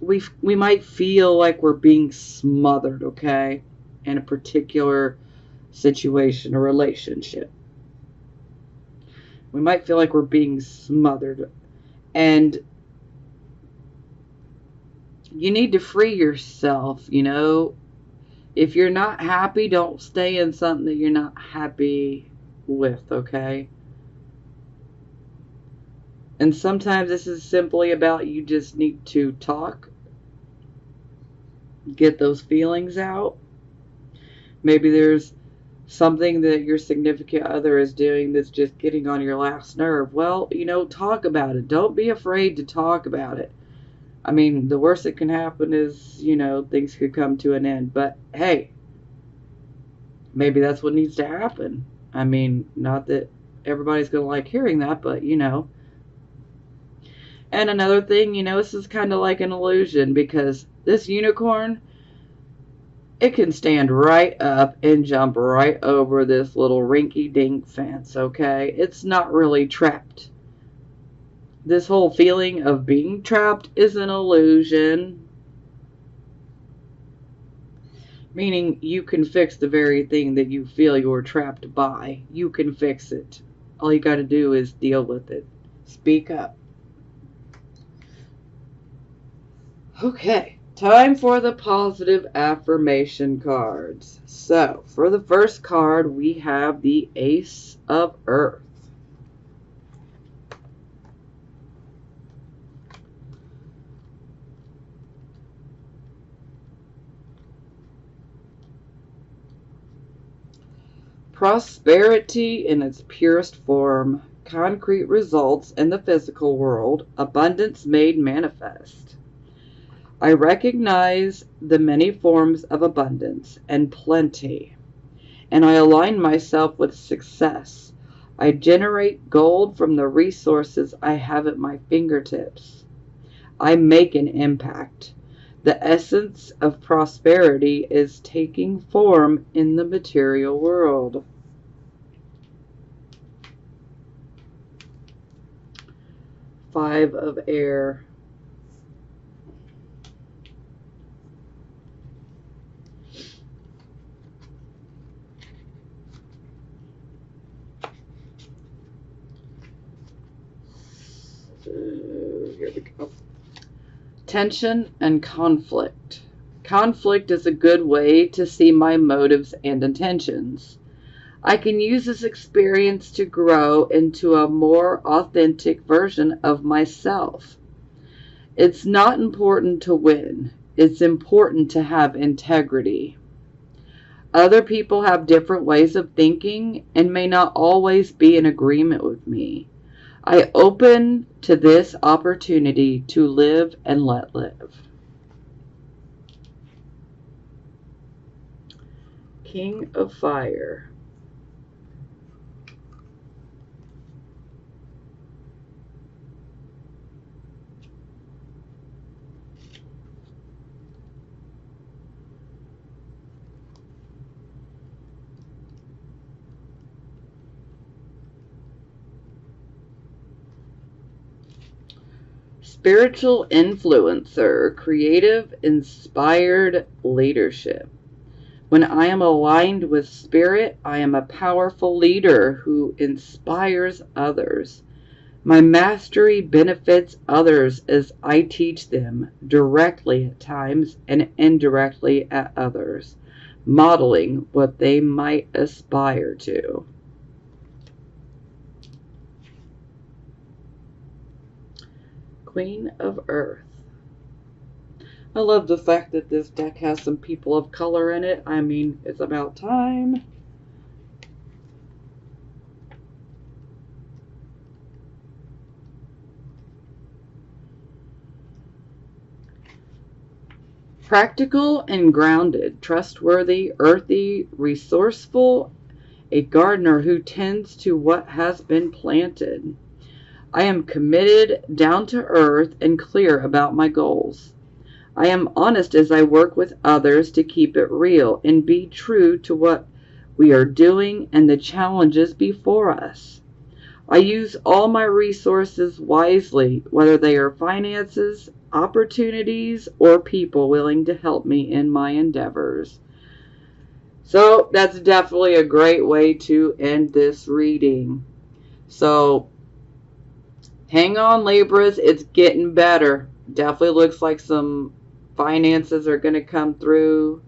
we might feel like we're being smothered, okay, in a particular situation or relationship. We might feel like we're being smothered. And you need to free yourself, If you're not happy, don't stay in something that you're not happy with, okay? And sometimes this is simply about you just need to talk, get those feelings out. Maybe there's something that your significant other is doing that's just getting on your last nerve. Well, talk about it. Don't be afraid to talk about it. I mean, the worst that can happen is, things could come to an end. But, hey, maybe that's what needs to happen. I mean, not that everybody's going to like hearing that, but, And another thing, this is kind of like an illusion, because this unicorn, it can stand right up and jump right over this little rinky-dink fence, okay? It's not really trapped. This whole feeling of being trapped is an illusion. Meaning you can fix the very thing that you feel you're trapped by. You can fix it. All you got to do is deal with it. Speak up. Okay. Time for the positive affirmation cards. So, for the first card, we have the Ace of Earth. Prosperity in its purest form, concrete results in the physical world, abundance made manifest. I recognize the many forms of abundance and plenty, and I align myself with success. I generate gold from the resources I have at my fingertips. I make an impact. The essence of prosperity is taking form in the material world. Five of Air. Here we go. Tension and conflict. Conflict is a good way to see my motives and intentions. I can use this experience to grow into a more authentic version of myself. It's not important to win. It's important to have integrity. Other people have different ways of thinking and may not always be in agreement with me. I open to this opportunity to live and let live. King of Fire. Spiritual influencer, creative, inspired leadership. When I am aligned with spirit, I am a powerful leader who inspires others. My mastery benefits others as I teach them directly at times and indirectly at others, modeling what they might aspire to. Queen of Earth. I love the fact that this deck has some people of color in it. I mean, it's about time. Practical and grounded, trustworthy, earthy, resourceful, a gardener who tends to what has been planted. I am committed, down to earth, and clear about my goals. I am honest as I work with others to keep it real and be true to what we are doing and the challenges before us. I use all my resources wisely, whether they are finances, opportunities, or people willing to help me in my endeavors. So that's definitely a great way to end this reading. So hang on, Libras, it's getting better. Definitely looks like some finances are going to come through.